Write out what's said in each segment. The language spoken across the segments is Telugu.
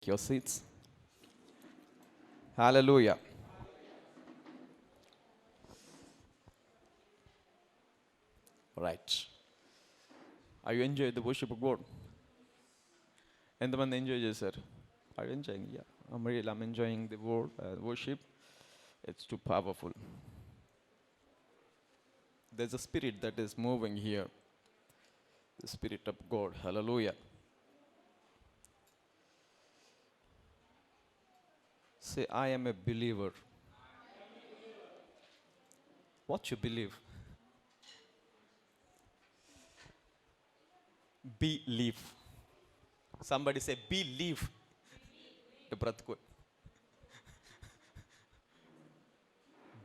Your seats. Hallelujah. Right. Are you enjoying the worship of God? ఎంతమంది ఎంజాయ్ చేశారు? Are you enjoying? Yeah. I'm enjoying the word, worship. It's too powerful. There's a spirit that is moving here. The Spirit of God. Hallelujah. Say, I am a believer. What you believe? Believe. Somebody say, believe. బ్రతుకు.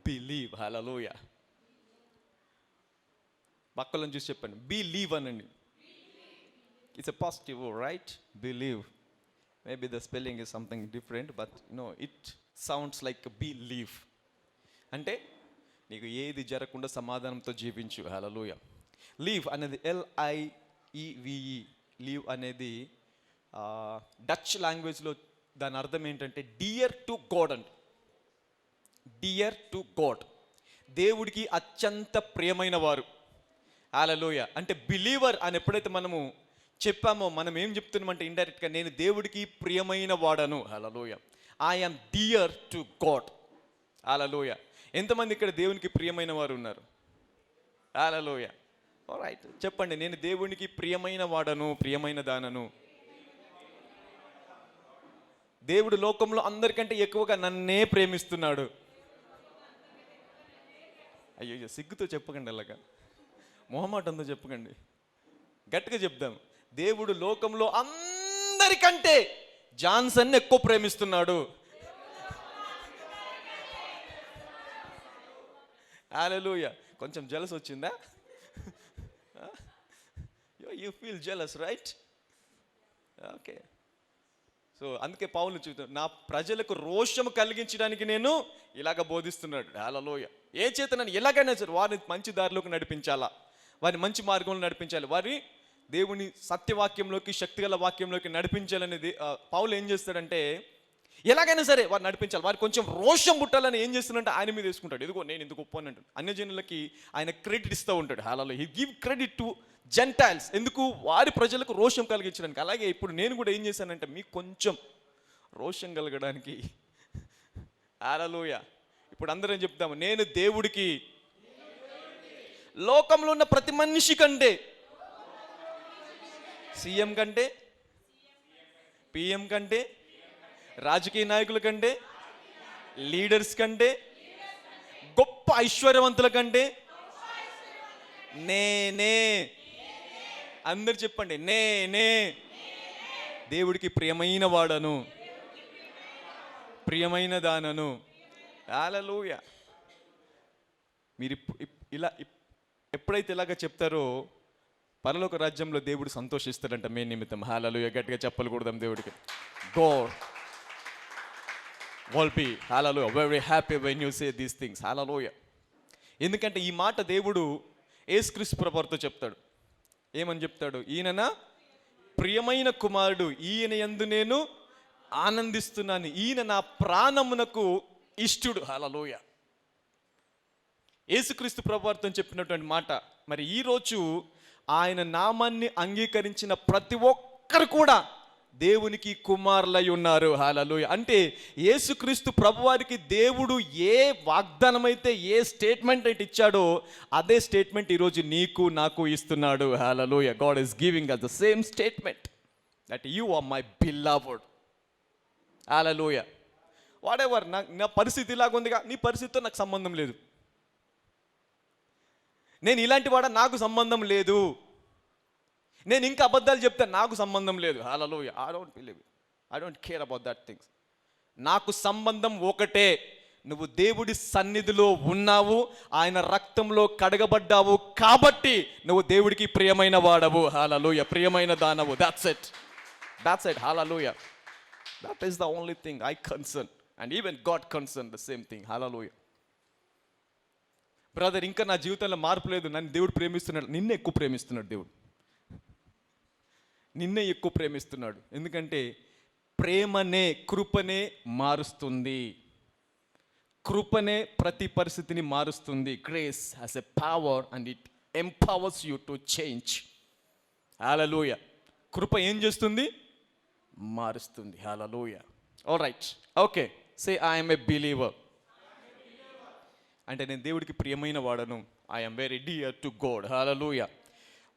Believe. Hallelujah. పక్కలను చూసి చెప్పండి, believe అనండి. It's a positive word, right? Believe. Maybe the spelling is something different, but it sounds like believe. అంటే నీకు ఏది జరగకుండా సమాధానంతో జీవించు. హల్లెలూయా. లీవ్ అనేది LIEVE. లీవ్ అనేది డచ్ లాంగ్వేజ్లో దాని అర్థం ఏంటంటే డియర్ టు గాడ్ అండి. డియర్ టు గాడ్, దేవుడికి అత్యంత ప్రియమైన వారు. హల్లెలూయా. అంటే బిలీవర్ అని ఎప్పుడైతే మనము చెప్పామో మనం ఏం చెప్తున్నామంటే ఇండైరెక్ట్గా నేను దేవుడికి ప్రియమైన వాడను. Hallelujah. I am dear to God. Hallelujah. ఎంతమంది ఇక్కడ దేవునికి ప్రియమైన వారు ఉన్నారు? హల్లెలూయా. ఆల్రైట్, చెప్పండి, నేను దేవునికి ప్రియమైన వాడను, ప్రియమైన దానను. దేవుడు లోకంలో అందరికంటే ఎక్కువగా నన్నే ప్రేమిస్తున్నాడు. అయ్యో, సిగ్గుతో చెప్పకండి, అలాగా మొహమాటంతో చెప్పకండి, గట్టిగా చెప్దాం. దేవుడు లోకంలో అందరికంటే జాన్సన్ ఎక్కువ ప్రేమిస్తున్నాడు. హల్లెలూయా. కొంచెం జెలస్ వచ్చిందా? You feel jealous, right? Okay. So అందుకే పౌలు చెప్తాడు, నా ప్రజలకు రోషము కలిగించడానికి నేను ఇలాగ బోధిస్తున్నాడు. హల్లెలూయా. ఏ చేత నన్ను ఎలాగైనా సరే వారిని మంచి దారిలోకి నడిపించాలా, వారిని మంచి మార్గంలో నడిపించాలి, వారి దేవుని సత్యవాక్యంలోకి, శక్తిగల వాక్యంలోకి నడిపించాలనేది పౌలు ఏం చేస్తాడంటే ఎలాగైనా సరే వారు నడిపించాలి, వారికి కొంచెం రోషం పుట్టాలని ఏం చేస్తున్నాడంటే ఆయన మీద వేసుకుంటాడు. ఇదిగో నేను ఇందుకు ఒప్పుని అంటాడు. అన్యజనులకి ఆయన క్రెడిట్ ఇస్తూ ఉంటాడు. హల్లెలూయా. హి గివ్ క్రెడిట్ టు జెంటైల్స్. ఎందుకు? వారి ప్రజలకు రోషం కలిగించడానికి. అలాగే ఇప్పుడు నేను కూడా ఏం చేశానంటే మీకు కొంచెం రోషం కలగడానికి. హల్లెలూయా. ఇప్పుడు అందరం చెప్తాము, నేను దేవుడికి లోకంలో ఉన్న ప్రతి మనిషి కంటే, సీఎం కంటే, పిఎం కంటే, రాజకీయ నాయకుల కంటే, లీడర్స్ కంటే, గొప్ప ఐశ్వర్యవంతుల కంటే నేనే, అందరు చెప్పండి, నేనే దేవుడికి ప్రియమైన వాడను, ప్రియమైన దానను. హల్లెలూయా. మీరు ఇలా ఎప్పుడైతే ఇలాగ చెప్తారో పరలోక రాజ్యంలో దేవుడు సంతోషిస్తాడంట మీ నిమిత్తం. హల్లెలూయా. గట్టిగా చెప్పకూడదాం దేవుడికి. God will be, hallelujah, very happy when you say these things. Hallelujah. ఎందుకంటే ఈ మాట దేవుడు యేసుక్రీస్తు ప్రభువుతో చెప్తాడు. ఏమని చెప్తాడు? ఈయన నా ప్రియమైన కుమారుడు, ఈయన యందు నేను ఆనందిస్తున్నాను, ఈయన నా ప్రాణమునకు ఇష్టుడు. హల్లెలూయా. యేసుక్రీస్తు ప్రభువుతో చెప్పినటువంటి మాట. మరి ఈరోజు ఆయన నామాన్ని అంగీకరించిన ప్రతి ఒక్కరు కూడా దేవునికి కుమారులై ఉన్నారు. హల్లెలూయా. అంటే యేసుక్రీస్తు ప్రభువారికి దేవుడు ఏ వాగ్దానం అయితే, ఏ స్టేట్మెంట్ అయితే ఇచ్చాడో అదే స్టేట్మెంట్ ఈరోజు నీకు నాకు ఇస్తున్నాడు. Hallelujah. God is giving us the same statement that you are my beloved. Hallelujah. Whatever, నా పరిస్థితి ఇలాగుందిగా, నీ పరిస్థితితో నాకు సంబంధం లేదు. నేను ఇలాంటి వాడ, నాకు సంబంధం లేదు. నేను ఇంకా అబద్ధాలు చెప్తే నాకు సంబంధం లేదు. Hallelujah. I don't believe, I don't care about that things. నాకు సంబంధం ఒకటే, నువ్వు దేవుడి సన్నిధిలో ఉన్నావు, ఆయన రక్తంలో కడగబడ్డావు, కాబట్టి నువ్వు దేవుడికి ప్రియమైన వాడవు. హల్లెలూయా. ప్రియమైన దానవు. That's it, that's it. Hallelujah. That is the only thing I concern, and even God concern the same thing. Hallelujah. Brother, ఇంకా నా జీవితంలో మార్పు లేదు, నన్ను దేవుడు ప్రేమిస్తున్నాడు. నిన్నే ఎక్కువ ప్రేమిస్తున్నాడు దేవుడు, నిన్నే ఎక్కువ ప్రేమిస్తున్నాడు. ఎందుకంటే ప్రేమనే, కృపనే మారుస్తుంది. కృపనే ప్రతి పరిస్థితిని మారుస్తుంది. Grace has a power and it empowers you to change. Hallelujah. కృప ఏం చేస్తుంది? మారుస్తుంది. Hallelujah. All right, okay, say I'm a believer. అంటే నేను దేవుడికి ప్రియమైన వాడను. I'm very dear to God. Hallelujah.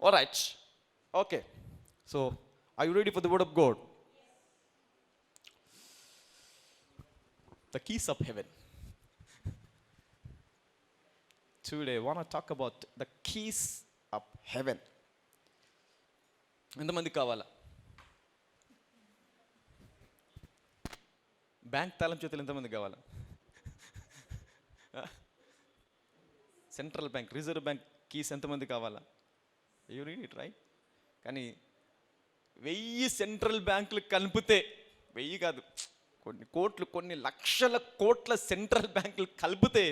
All right, okay, so are you ready for the word of God? The keys of heaven. Today I want to talk about the keys of heaven. ఎంతమంది కావాలా? బ్యాంక్ తాళం చేతులు ఎంతమంది కావాలా? Central bank, reserve bank keys ఎంతమంది కావాలా? You need it, right? కానీ 1000 సెంట్రల్ బ్యాంకులు కలిపితే, 1000 కాదు, కొన్ని కోట్లు, కొన్ని లక్షల కోట్ల సెంట్రల్ బ్యాంకులు కలిపితే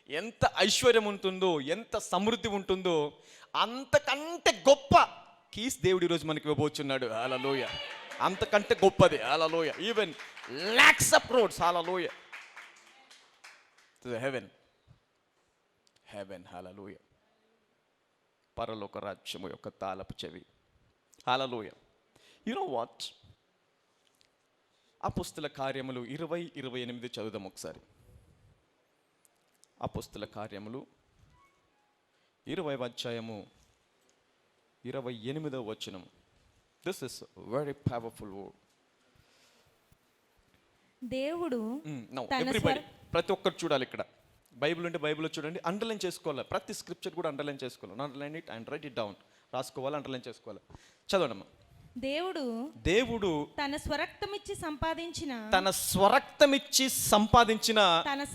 ఎంత ఐశ్వర్యం ఉంటుందో, ఎంత సమృద్ధి ఉంటుందో, అంతకంటే గొప్ప కీస్ దేవుడు ఈరోజు మనకి ఇవ్వబోచున్నాడు. హల్లెలూయా. అంతకంటే గొప్పది. Hallelujah. Even lakhs of roads. Hallelujah. To the heaven. Heaven. Hallelujah. పరలోక రాజ్యము యొక్క తాళపు చెవి. హల్లెలూయా. You know what? అపోస్తల కార్యములు 20:28 చదువుదాం ఒకసారి. అపోస్తల కార్యములు 20వ అధ్యాయము 28వ వచనం. This is very powerful word. దేవుడు ఎవ్రీబడి, ప్రతి ఒక్కరు చూడాలి. ఇక్కడ బైబిల్ ఉంటే బైబిల్లో చూడండి, అండర్లైన్ చేసుకోవాలి. ప్రతి స్క్రిప్చర్ కూడా అండర్లైన్ చేసుకోవాలి. Underline it and right it down. రాసుకోవాలి, అండర్లైన్ చేసుకోవాలి. చదవండమ్మా. దేవుడు తన స్వరక్తమిచ్చి సంపాదించిన తన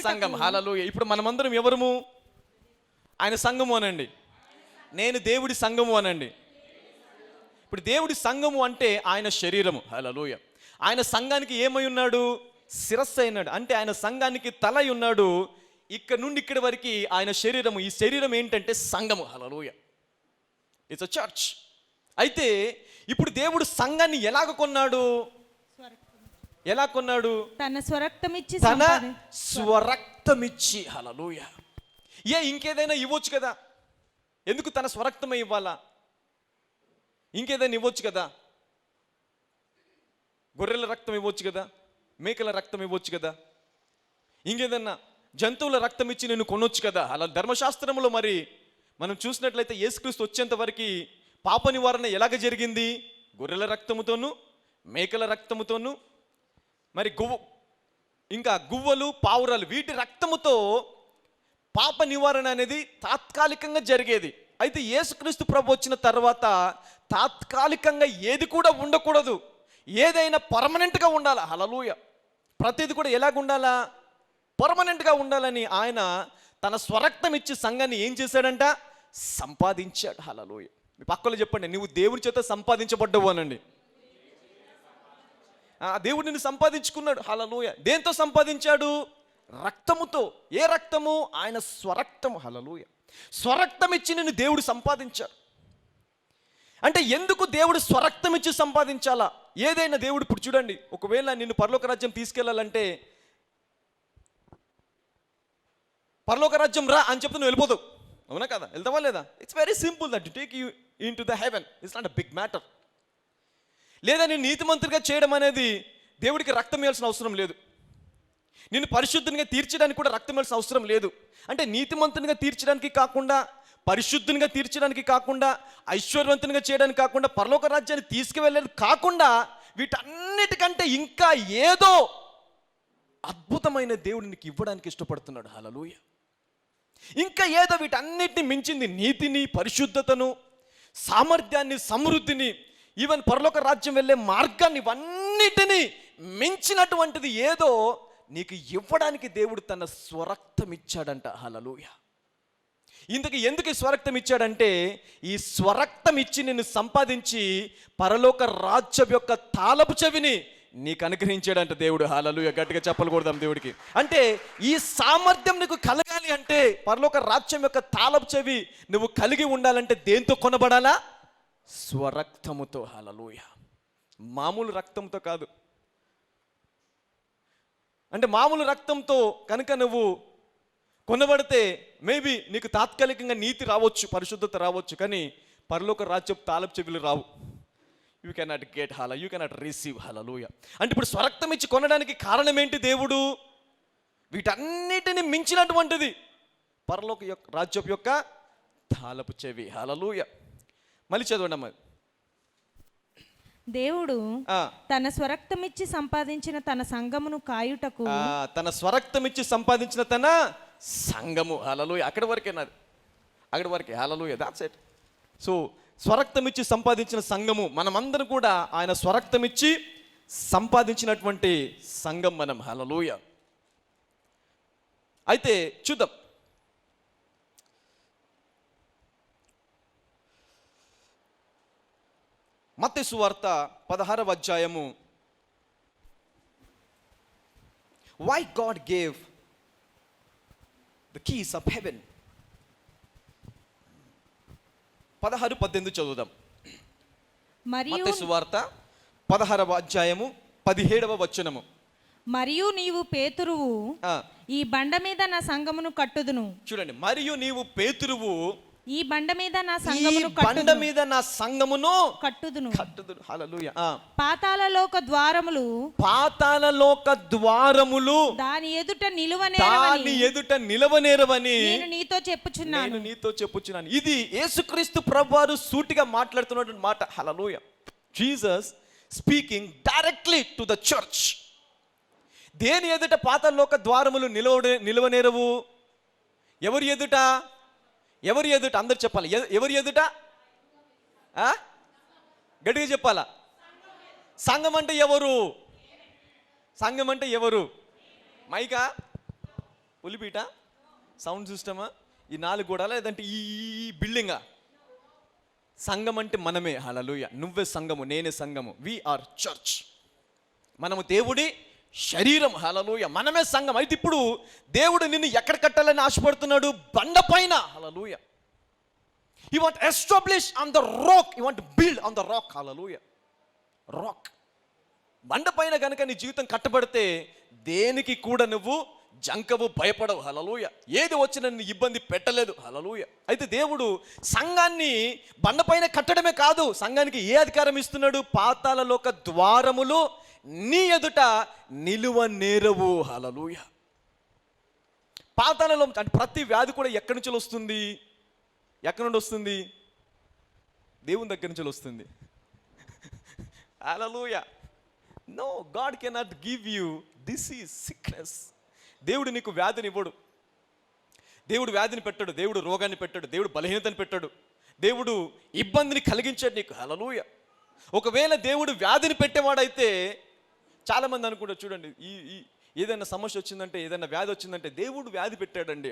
సంఘం. హల్లెలూయా. ఇప్పుడు మనమందరం ఎవరము? ఆయన సంఘము అనండి. నేను దేవుడి సంఘము అనండి. ఇప్పుడు దేవుడి సంఘము అంటే ఆయన శరీరము. హల్లెలూయా. ఆయన సంఘానికి ఏమై ఉన్నాడు? శిరస్సు అయినాడు. అంటే ఆయన సంఘానికి తల అయి ఉన్నాడు. ఇక్కడ నుండి ఇక్కడి వరకు ఆయన శరీరము. ఈ శరీరం ఏంటంటే సంఘము. హల్లెలూయా. It's a church. అయితే ఇప్పుడు దేవుడు సంఘాన్ని ఎలాగ కొన్నాడు? ఎలా కొన్నాడు? తన స్వరక్తమిచ్చి. హల్లెలూయా. ఇంకేదైనా ఇవ్వచ్చు కదా? ఎందుకు తన స్వరక్తమే ఇవ్వాలా? ఇంకేదైనా ఇవ్వచ్చు కదా? గొర్రెల రక్తం ఇవ్వచ్చు కదా? మేకల రక్తం ఇవ్వచ్చు కదా? ఇంకేదన్నా జంతువుల రక్తం ఇచ్చి నేను కొనొచ్చు కదా? అలా ధర్మశాస్త్రంలో మరి మనం చూసినట్లయితే యేసుక్రీస్తు వచ్చేంత వరకు పాప నివారణ ఎలాగ జరిగింది? గొర్రెల రక్తముతోను, మేకల రక్తముతోను, మరి ఇంకా గువ్వలు, పావురాలు, వీటి రక్తముతో పాప నివారణ అనేది తాత్కాలికంగా జరిగేది. అయితే యేసుక్రీస్తు ప్రభు వచ్చిన తర్వాత తాత్కాలికంగా ఏది కూడా ఉండకూడదు. ఏదైనా పర్మనెంట్గా ఉండాలి. హల్లెలూయా. ప్రతిది కూడా ఎలాగ ఉండాలా? పర్మనెంట్గా ఉండాలని ఆయన తన స్వరక్తం ఇచ్చి సంఘాన్ని ఏం చేశాడంట? సంపాదించాడు. హల్లెలూయా. మీ పక్కలో చెప్పండి, నువ్వు దేవుని చేత సంపాదించబడ్డవు అనండి. దేవుడు నిన్ను సంపాదించుకున్నాడు. హల్లెలూయా. దేంతో సంపాదించాడు? రక్తముతో. ఏ రక్తము? ఆయన స్వరక్తము. హల్లెలూయా. స్వరక్తం ఇచ్చి నిన్ను దేవుడు సంపాదించాడు. అంటే ఎందుకు దేవుడు స్వరక్తం ఇచ్చి సంపాదించాలా? ఏదైనా దేవుడు, ఇప్పుడు చూడండి, ఒకవేళ నిన్ను పరలోక రాజ్యం తీసుకెళ్లాలంటే, పరలోక రాజ్యం రా అని చెప్తే నువ్వు వెళ్ళిపోతావు. అవునా కదా? వెళ్తావా లేదా? It's very simple that to take you into the heaven. It's not a big matter. లేదా నేను నీతిమంతుడిగా చేయడం అనేది దేవుడికి రక్తం ఇవ్వాల్సిన అవసరం లేదు. నిన్ను పరిశుద్ధంగా తీర్చడానికి కూడా రక్తం ఇవ్వాల్సిన అవసరం లేదు. అంటే నీతిమంతునిగా తీర్చడానికి కాకుండా, పరిశుద్ధంగా తీర్చడానికి కాకుండా, ఐశ్వర్యవంతునిగా చేయడానికి కాకుండా, పరలోక రాజ్యాన్ని తీసుకువెళ్ళేది కాకుండా, వీటన్నిటికంటే ఇంకా ఏదో అద్భుతమైన దేవుడు నీకు ఇవ్వడానికి ఇష్టపడుతున్నాడు. హల్లెలూయా. ఇంకా ఏదో వీటన్నిటిని మించింది నీతిని, పరిశుద్ధతను, సామర్థ్యాన్ని, సమృద్ధిని, ఈవెన్ పరలోక రాజ్యం వెళ్ళే మార్గాన్ని, ఇవన్నిటిని మించినటువంటిది ఏదో నీకు ఇవ్వడానికి దేవుడు తన స్వరక్తం ఇచ్చాడంట. హల్లెలూయా. ఇందుకు ఎందుకు ఈ స్వరక్తం ఇచ్చాడంటే, ఈ స్వరక్తం ఇచ్చి నిన్ను సంపాదించి పరలోక రాజ్యం యొక్క తాళపు చెవిని నీకు అనుగ్రహించాడంట దేవుడు. హల్లెలూయా. గట్టిగా చెప్పకూడదాం దేవుడికి. అంటే ఈ సామర్థ్యం నీకు కలగాలి అంటే, పరలోక రాజ్యం యొక్క తాళపు చెవి నువ్వు కలిగి ఉండాలంటే దేంతో కొనబడాలా? స్వరక్తముతో. హల్లెలూయా. మామూలు రక్తంతో కాదు. అంటే మామూలు రక్తంతో కనుక నువ్వు కొనబడితే మేబీ నీకు తాత్కాలికంగా నీతి రావచ్చు, పరిశుద్ధత రావచ్చు, కానీ పరలోక రాజ్యపు తాళపు చెవులు రావు. యూ కెనాట్ గెట్ హల, యూ కెనాట్ రిసీవ్ హల్లెలూయా. అంటే ఇప్పుడు స్వరక్తం ఇచ్చి కొనడానికి కారణం ఏంటి? దేవుడు వీటన్నిటిని మించినటువంటిది పరలోక యొక్క రాజ్యపు యొక్క తాళపు చెవి. హల్లెలూయా. మళ్ళీ చదవండి అమ్మ. దేవుడు తన స్వరక్తమిచ్చి సంపాదించిన తన సంఘమును కాయుటకు, తన స్వరక్తం ఇచ్చి సంపాదించిన తన సంఘము. హల్లెలూయా. అక్కడి వరకేనాది, అక్కడి వరకే. హల్లెలూయా, దాట్స్ ఇట్. సో స్వరక్తం ఇచ్చి సంపాదించిన సంఘము మనమందరం కూడా ఆయన స్వరక్తం ఇచ్చి సంపాదించినటువంటి సంఘం మనం. హల్లెలూయా. అయితే చూద్దాం. మత్తయి సువార్త 16వ అధ్యాయము. Why God gave the keys of heaven. 16-18 చదువుదాం. మత్తయి సువార్త 16వ అధ్యాయము 17వ వచనము. మరియు నీవు పేతురువు, ఈ బండ మీద నా సంఘమును కట్టుదును. చూడండి, మరియు నీవు పేతురువు, ఈ బండ మీద నా సంఘమును బండ మీద నా సంఘమును కట్టుదును. హల్లెలూయా. పాతాళలోక ద్వారములు, పాతాళలోక ద్వారములు దాని ఎదుట నిలవనేరవని నేను నీతో చెప్పుచున్నాను. ఇది యేసుక్రీస్తు ప్రభువారు సూటిగా మాట్లాడుతున్నటువంటి మాట. Hallelujah. Jesus speaking directly to the church. దేని ఎదుట పాతాళలోక ద్వారములు నిలవనేరవు? ఎవరి ఎదుట? ఎవరి ఎదుట? అందరు చెప్పాలి. ఎవరి ఎదుట? గట్టిగా చెప్పాలా? సంఘం అంటే ఎవరు? సంఘం అంటే ఎవరు? మైకా, ఉలిపీట, సౌండ్ సిస్టమా, ఈ 4 గోడలా, లేదంటే ఈ బిల్డింగా? సంఘం అంటే మనమే. హల్లెలూయా. నువ్వే సంఘము, నేనే సంఘము. We are church. మనము దేవుడి శరీరం. హల్లెలూయా. మనమే సంఘం. అయితే ఇప్పుడు దేవుడు నిన్ను ఎక్కడ కట్టాలని ఆశపడుతున్నాడు? బండ పైన. Hallelujah. You want establish on the rock, you want build on the rock. Hallelujah. Rock, బండ పైన కనుక నీ జీవితం కట్టబడితే దేనికి కూడా నువ్వు జంకవు, భయపడవు. హల్లెలూయా. ఏది వచ్చినా నిన్ను ఇబ్బంది పెట్టలేదు. హల్లెలూయా. అయితే దేవుడు సంఘాన్ని బండపైన కట్టడమే కాదు, సంఘానికి ఏ అధికారం ఇస్తున్నాడు? పాతాళలోక ద్వారములు నీ ఎదుట నిలువనేరవు. హల్లెలూయా. పాతాళంలో అంటే ప్రతి వ్యాధి కూడా ఎక్కడి నుంచి వస్తుంది? ఎక్కడి నుండి వస్తుంది? దేవుని దగ్గర నుంచి వస్తుంది. Hallelujah. No, God cannot give you disease, sickness. దేవుడు నీకు వ్యాధిని ఇవ్వడు. దేవుడు వ్యాధిని పెట్టాడు, దేవుడు రోగాన్ని పెట్టాడు, దేవుడు బలహీనతని పెట్టాడు, దేవుడు ఇబ్బందిని కలిగించాడు నీకు. హల్లెలూయా. ఒకవేళ దేవుడు వ్యాధిని పెట్టేవాడైతే చాలామంది అనుకుంటారు, చూడండి, ఈ ఏదైనా సమస్య వచ్చిందంటే, ఏదైనా వ్యాధి వచ్చిందంటే దేవుడు వ్యాధి పెట్టాడండి.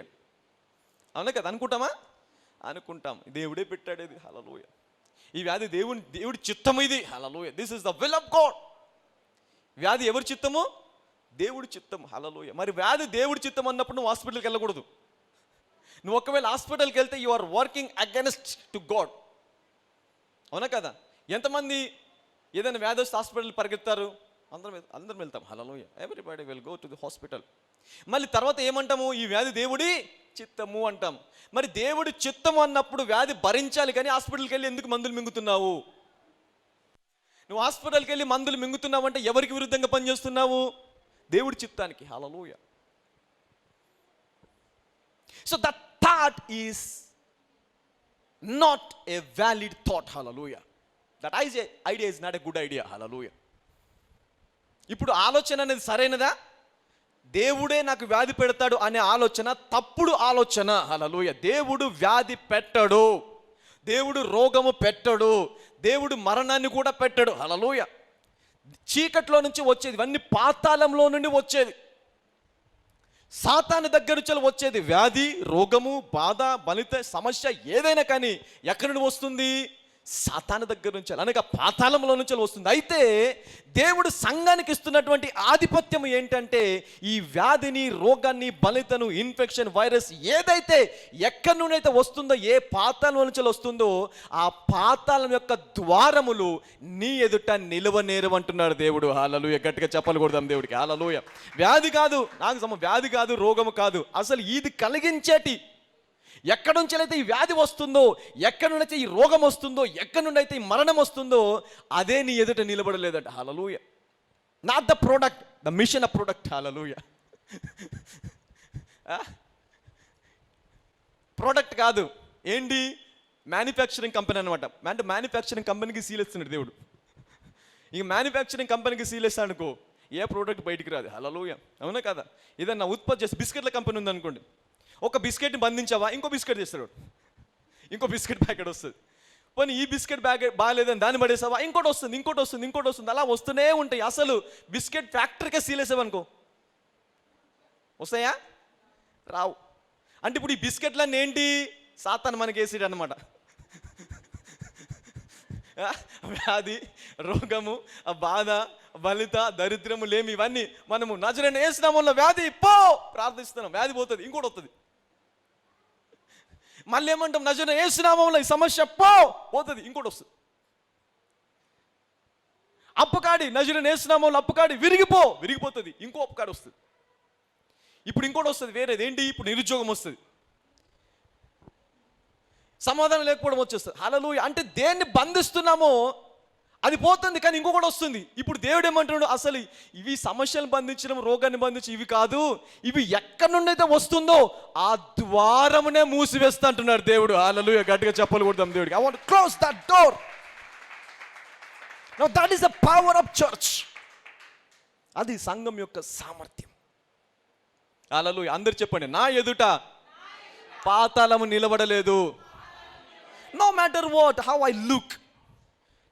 అవునా కదా? అనుకుంటామా? అనుకుంటాం. దేవుడే పెట్టాడు ఇది. హల్లెలూయా. ఈ వ్యాధి దేవుడి చిత్తము ఇది. Hallelujah. This is the will of God. వ్యాధి ఎవరి చిత్తము? దేవుడి చిత్తం. హల్లెలూయా. మరి వ్యాధి దేవుడి చిత్తం అన్నప్పుడు నువ్వు హాస్పిటల్కి వెళ్ళకూడదు. నువ్వు ఒకవేళ హాస్పిటల్కి వెళ్తే you are working against to God. అవునా కదా? ఎంతమంది ఏదైనా వ్యాధి వస్తే హాస్పిటల్ పరిగెత్తారు? అందరం వెళ్తాం. Hallelujah. Everybody will go to the hospital. మళ్ళీ తర్వాత ఏమంటాము? ఈ వ్యాధి దేవుడి చిత్తము అంటాం. మరి దేవుడి చిత్తము అన్నప్పుడు వ్యాధి భరించాలి, కానీ హాస్పిటల్కి వెళ్ళి ఎందుకు మందులు మింగుతున్నావు? నువ్వు హాస్పిటల్కి వెళ్ళి మందులు మింగుతున్నావు అంటే ఎవరికి విరుద్ధంగా పనిచేస్తున్నావు? దేవుడి చిత్తానికి. Hallelujah. So that thought is not a valid thought. Hallelujah. That idea is not a good idea. Hallelujah. ఇప్పుడు ఆలోచన అనేది సరైనదా? దేవుడే నాకు వ్యాధి పెడతాడు అనే ఆలోచన తప్పుడు ఆలోచన. హల్లెలూయా. దేవుడు వ్యాధి పెట్టడు, దేవుడు రోగము పెట్టడు, దేవుడు మరణాన్ని కూడా పెట్టడు. హల్లెలూయా. చీకట్లో నుంచి వచ్చేది ఇవన్నీ పాతాళంలో నుండి వచ్చేది, సాతాను దగ్గర నుంచి వచ్చేది. వ్యాధి, రోగము, బాధ, బలిత సమస్య ఏదైనా కానీ ఎక్కడి నుండి వస్తుంది? సాతాను దగ్గర నుంచి, అనగా పాతాళంలో నుంచి వస్తుంది. అయితే దేవుడు సంఘానికి ఇస్తున్నటువంటి ఆధిపత్యం ఏంటంటే ఈ వ్యాధిని, రోగాన్ని, బలితను, ఇన్ఫెక్షన్, వైరస్ ఏదైతే ఎక్కడి నుండి అయితే వస్తుందో, ఏ పాతాళం నుంచి వస్తుందో ఆ పాతాళం యొక్క ద్వారములు నీ ఎదుట నిలవనేరవంటున్నాడు దేవుడు. హల్లెలూయా. గట్టిగా చెప్పలు కొడదాం దేవుడికి. హల్లెలూయా. వ్యాధి కాదు, వ్యాధి కాదు, రోగము కాదు, అసలు ఇది కలిగించేటి ఎక్కడి నుంచి అయితే ఈ వ్యాధి వస్తుందో, ఎక్కడి నుండి అయితే ఈ రోగం వస్తుందో, ఎక్కడి నుండి అయితే ఈ మరణం వస్తుందో అదే నీ ఎదుట నిలబడలేదంట. Hallelujah. Not the product, the mission of product. Hallelujah. Product కాదు, ఏంటి? మ్యానుఫ్యాక్చరింగ్ కంపెనీ అనమాట. అంటే మ్యానుఫ్యాక్చరింగ్ కంపెనీకి సీల్ ఇస్తున్నాడు దేవుడు. ఇక మ్యానుఫ్యాక్చరింగ్ కంపెనీకి సీల్ ఇస్తాను అనుకో, ఏ ప్రోడక్ట్ బయటికి రాదు. హల్లెలూయా. అవునా కదా? ఏదన్నా ఉత్పత్తి చేసి బిస్కెట్ల కంపెనీ ఉందనుకోండి, ఒక బిస్కెట్ని బంధించావా, ఇంకో బిస్కెట్ చేస్తాడు, ఇంకో బిస్కెట్ ప్యాకెట్ వస్తుంది. పోనీ ఈ బిస్కెట్ ప్యాకెట్ బాగాలేదని దాన్ని పడేసావా, ఇంకోటి వస్తుంది, ఇంకోటి వస్తుంది, ఇంకోటి వస్తుంది, అలా వస్తూనే ఉంటాయి. అసలు బిస్కెట్ ఫ్యాక్టరీకే సీల్ వేసావనుకో వస్తాయా? రావు. అంటే ఇప్పుడు ఈ బిస్కెట్లన్నీ ఏంటి? సాతాను మనకి వేసాడు అనమాట. వ్యాధి, రోగము, బాధ, బలిత, దరిద్రము, లేమి, ఇవన్నీ మనము నజరేయుడైన యేసు నామములో వ్యాధి పో ప్రార్థిస్తున్నాం, వ్యాధి పోతుంది, ఇంకోటి వస్తుంది. మళ్ళీ ఏమంటాం? నజరేయుడైన యేసు నామములో ఈ సమస్య పోతుంది, ఇంకోటి వస్తుంది. అప్పకాడి, నజరేయుడైన యేసు నామములో అప్పకాడి విరిగిపోతుంది, ఇంకో అప్పకాడి వస్తుంది. ఇప్పుడు ఇంకోటి వస్తుంది, వేరేది ఏంటి? ఇప్పుడు నిరుద్యోగం వస్తుంది, సమాధానం లేకపోవడం వచ్చేస్తుంది. హల్లెలూయా. అంటే దేన్ని బంధిస్తున్నామో అది పోతుంది, కానీ ఇంకొకటి వస్తుంది. ఇప్పుడు దేవుడు ఏమంటున్నాడు? అసలు ఇవి సమస్యలు బంధించడం, రోగాన్ని బంధించి ఇవి కాదు, ఇవి ఎక్కడి నుండి అయితే వస్తుందో ఆ ద్వారమునే మూసివేస్తా అంటున్నాడు దేవుడు. హల్లెలూయా. గట్టిగా చెప్పలు కొడదాం దేవుడికి. I want to close that door. Now that is the power of church. అది సంఘం యొక్క సామర్థ్యం. హల్లెలూయా. అందరు చెప్పండి, నా ఎదుట పాతాళము నిలబడలేదు. No matter what, how I look.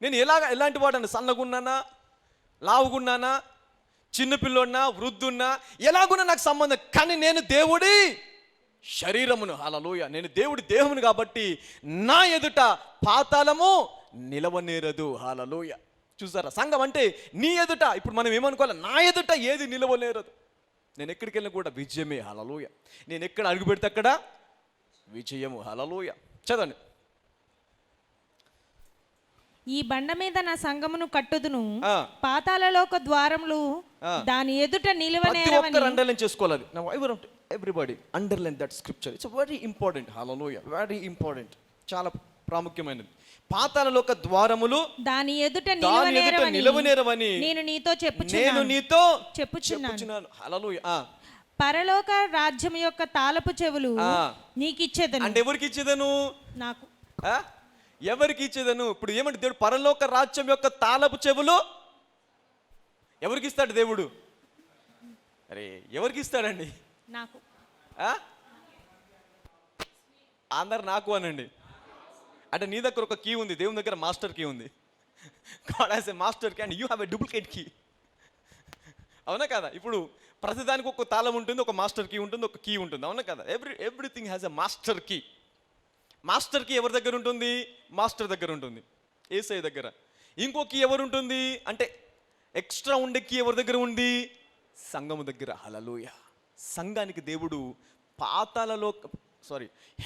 నేను ఎలాంటి వాడన్నా, సన్నగున్నానా, లావుగున్నానా, చిన్నపిల్లోన్నా, వృద్ధున్నా, ఎలాగున్నా నాకు సంబంధం, కానీ నేను దేవుడి శరీరమును. హల్లెలూయా. నేను దేవుడి దేహమును కాబట్టి నా ఎదుట పాతాళము నిలవనేరదు. హల్లెలూయా. చూసారా? సంఘం అంటే నీ ఎదుట. ఇప్పుడు మనం ఏమనుకోవాలి? నా ఎదుట ఏది నిలవనేరదు. నేను ఎక్కడికి వెళ్ళినా కూడా విజయమే. హల్లెలూయా. నేను ఎక్కడ అడుగు పెడితే అక్కడ విజయము. హల్లెలూయా. చదవండి. ఈ బండ మీద నా సంఘమును కట్టుదును, పాతాళలోక ద్వారములు దాని ఎదుట నిలవనేరవని. అండర్లైన్ చేసుకోవాలి. Now I want everybody underline that scripture. It's very important. Hallelujah. Very important, చాలా ప్రాముఖ్యమైనది. పాతాళలోక ద్వారములు దాని ఎదుట నిలవనేరవని నేను నీతో చెప్పుచున్నాను. హల్లెలూయా. పరలోక రాజ్యం యొక్క తాళపు చెవులు నీకు ఇచ్చేదను. అంటే ఎవరికి ఇచ్చేదను? నాకు. ఎవరికి ఇచ్చేదను? ఇప్పుడు ఏమంటే దేవుడు పరలోక రాజ్యం యొక్క తాళపు చెవులు ఎవరికి ఇస్తాడు దేవుడు? అరే ఎవరికి ఇస్తాడండి? నాకు. అందరు నాకు అనండి. అంటే నీ దగ్గర ఒక కీ ఉంది, దేవుని దగ్గర మాస్టర్ కీ ఉంది. God has a master key and you have a duplicate key. అవునా కదా? ఇప్పుడు ప్రతిదానికి ఒక తాళం ఉంటుంది, ఒక మాస్టర్ కీ ఉంటుంది, ఒక కీ ఉంటుంది. అవునా కదా? Everything has a master key. Master key ఎవరి దగ్గర ఉంటుంది? మాస్టర్ దగ్గర ఉంటుంది, యేసయ్య దగ్గర. ఇంకో కీ ఎవరు ఉంటుంది అంటే ఎక్స్ట్రా ఉండే కీ ఎవరి దగ్గర ఉంది? సంఘము దగ్గర. హల్లెలూయా. సంఘానికి దేవుడు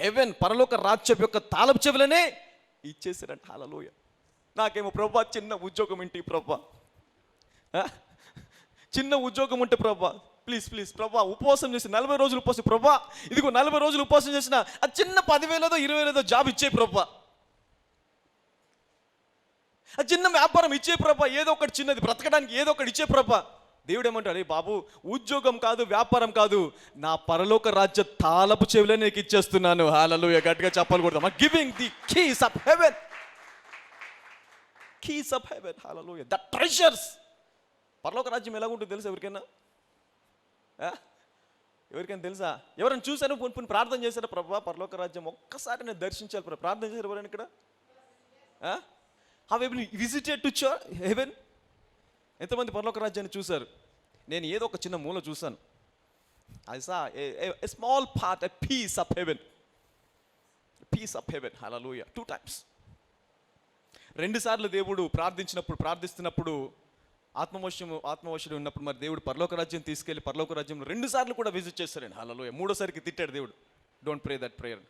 హెవెన్, పరలోక రాజ్యం యొక్క తాళపు చెవులనే ఇచ్చేసారంట. హల్లెలూయా. నాకేమో ప్రభా చిన్న ఉద్యోగం ఏంటి ప్రభా, చిన్న ఉద్యోగం ఉంటే ప్రభా ప్లీజ్ ప్రభా ఉపవాసం చేసి 40 రోజులు ఉపవాసం ప్రభా, ఇదిగో 40 రోజులు ఉపవాసం చేసిన ఆ చిన్న 10,000 20,000 జాబ్ ఇచ్చే ప్రభా, ఆ చిన్న వ్యాపారం ఇచ్చే ప్రభా, ఏదో ఒకటి చిన్నది బ్రతకడానికి ఏదో ఒకటి ఇచ్చే ప్రభా. దేవుడు ఏమంటాడు? అరే బాబు, ఉద్యోగం కాదు, వ్యాపారం కాదు, నా పరలోక రాజ్య తాళపు చెవులే నీకు ఇచ్చేస్తున్నాను. హల్లెలూయా. గట్టిగా చెప్పాలి కొడదాం. Giving the keys of heaven. Keys of heaven. Hallelujah. The treasures. పరలోక రాజ్యం ఎలా ఉంటుంది తెలుసా ఎవరికైనా? ఎవరికైనా తెలుసా? ఎవరైనా చూసారు? కొన్ని ప్రార్థన చేశారా? ప్రభా పరలోక రాజ్యం ఒక్కసారి నేను దర్శించాలి. ప్రార్థన చేశారు ఎవరైనా ఇక్కడ? Have you visited to heaven? ఎంతమంది పరలోక రాజ్యాన్ని చూశారు? నేను ఏదో ఒక చిన్న మూల చూశాను. I saw a small part, a piece of heaven. Piece of heaven. Hallelujah. 2 times. రెండుసార్లు దేవుడు ప్రార్థిస్తున్నప్పుడు ఆత్మవశుడు ఉన్నప్పుడు మరి దేవుడు పరలోక రాజ్యం తీసుకెళ్లి పరలోక రాజ్యంలో 2 సార్లు కూడా విజిట్ చేస్తారండి. హల్లెలూయా. 3వసారికి తిట్టాడు దేవుడు, డోంట్ ప్రే దట్ ప్రేయర్.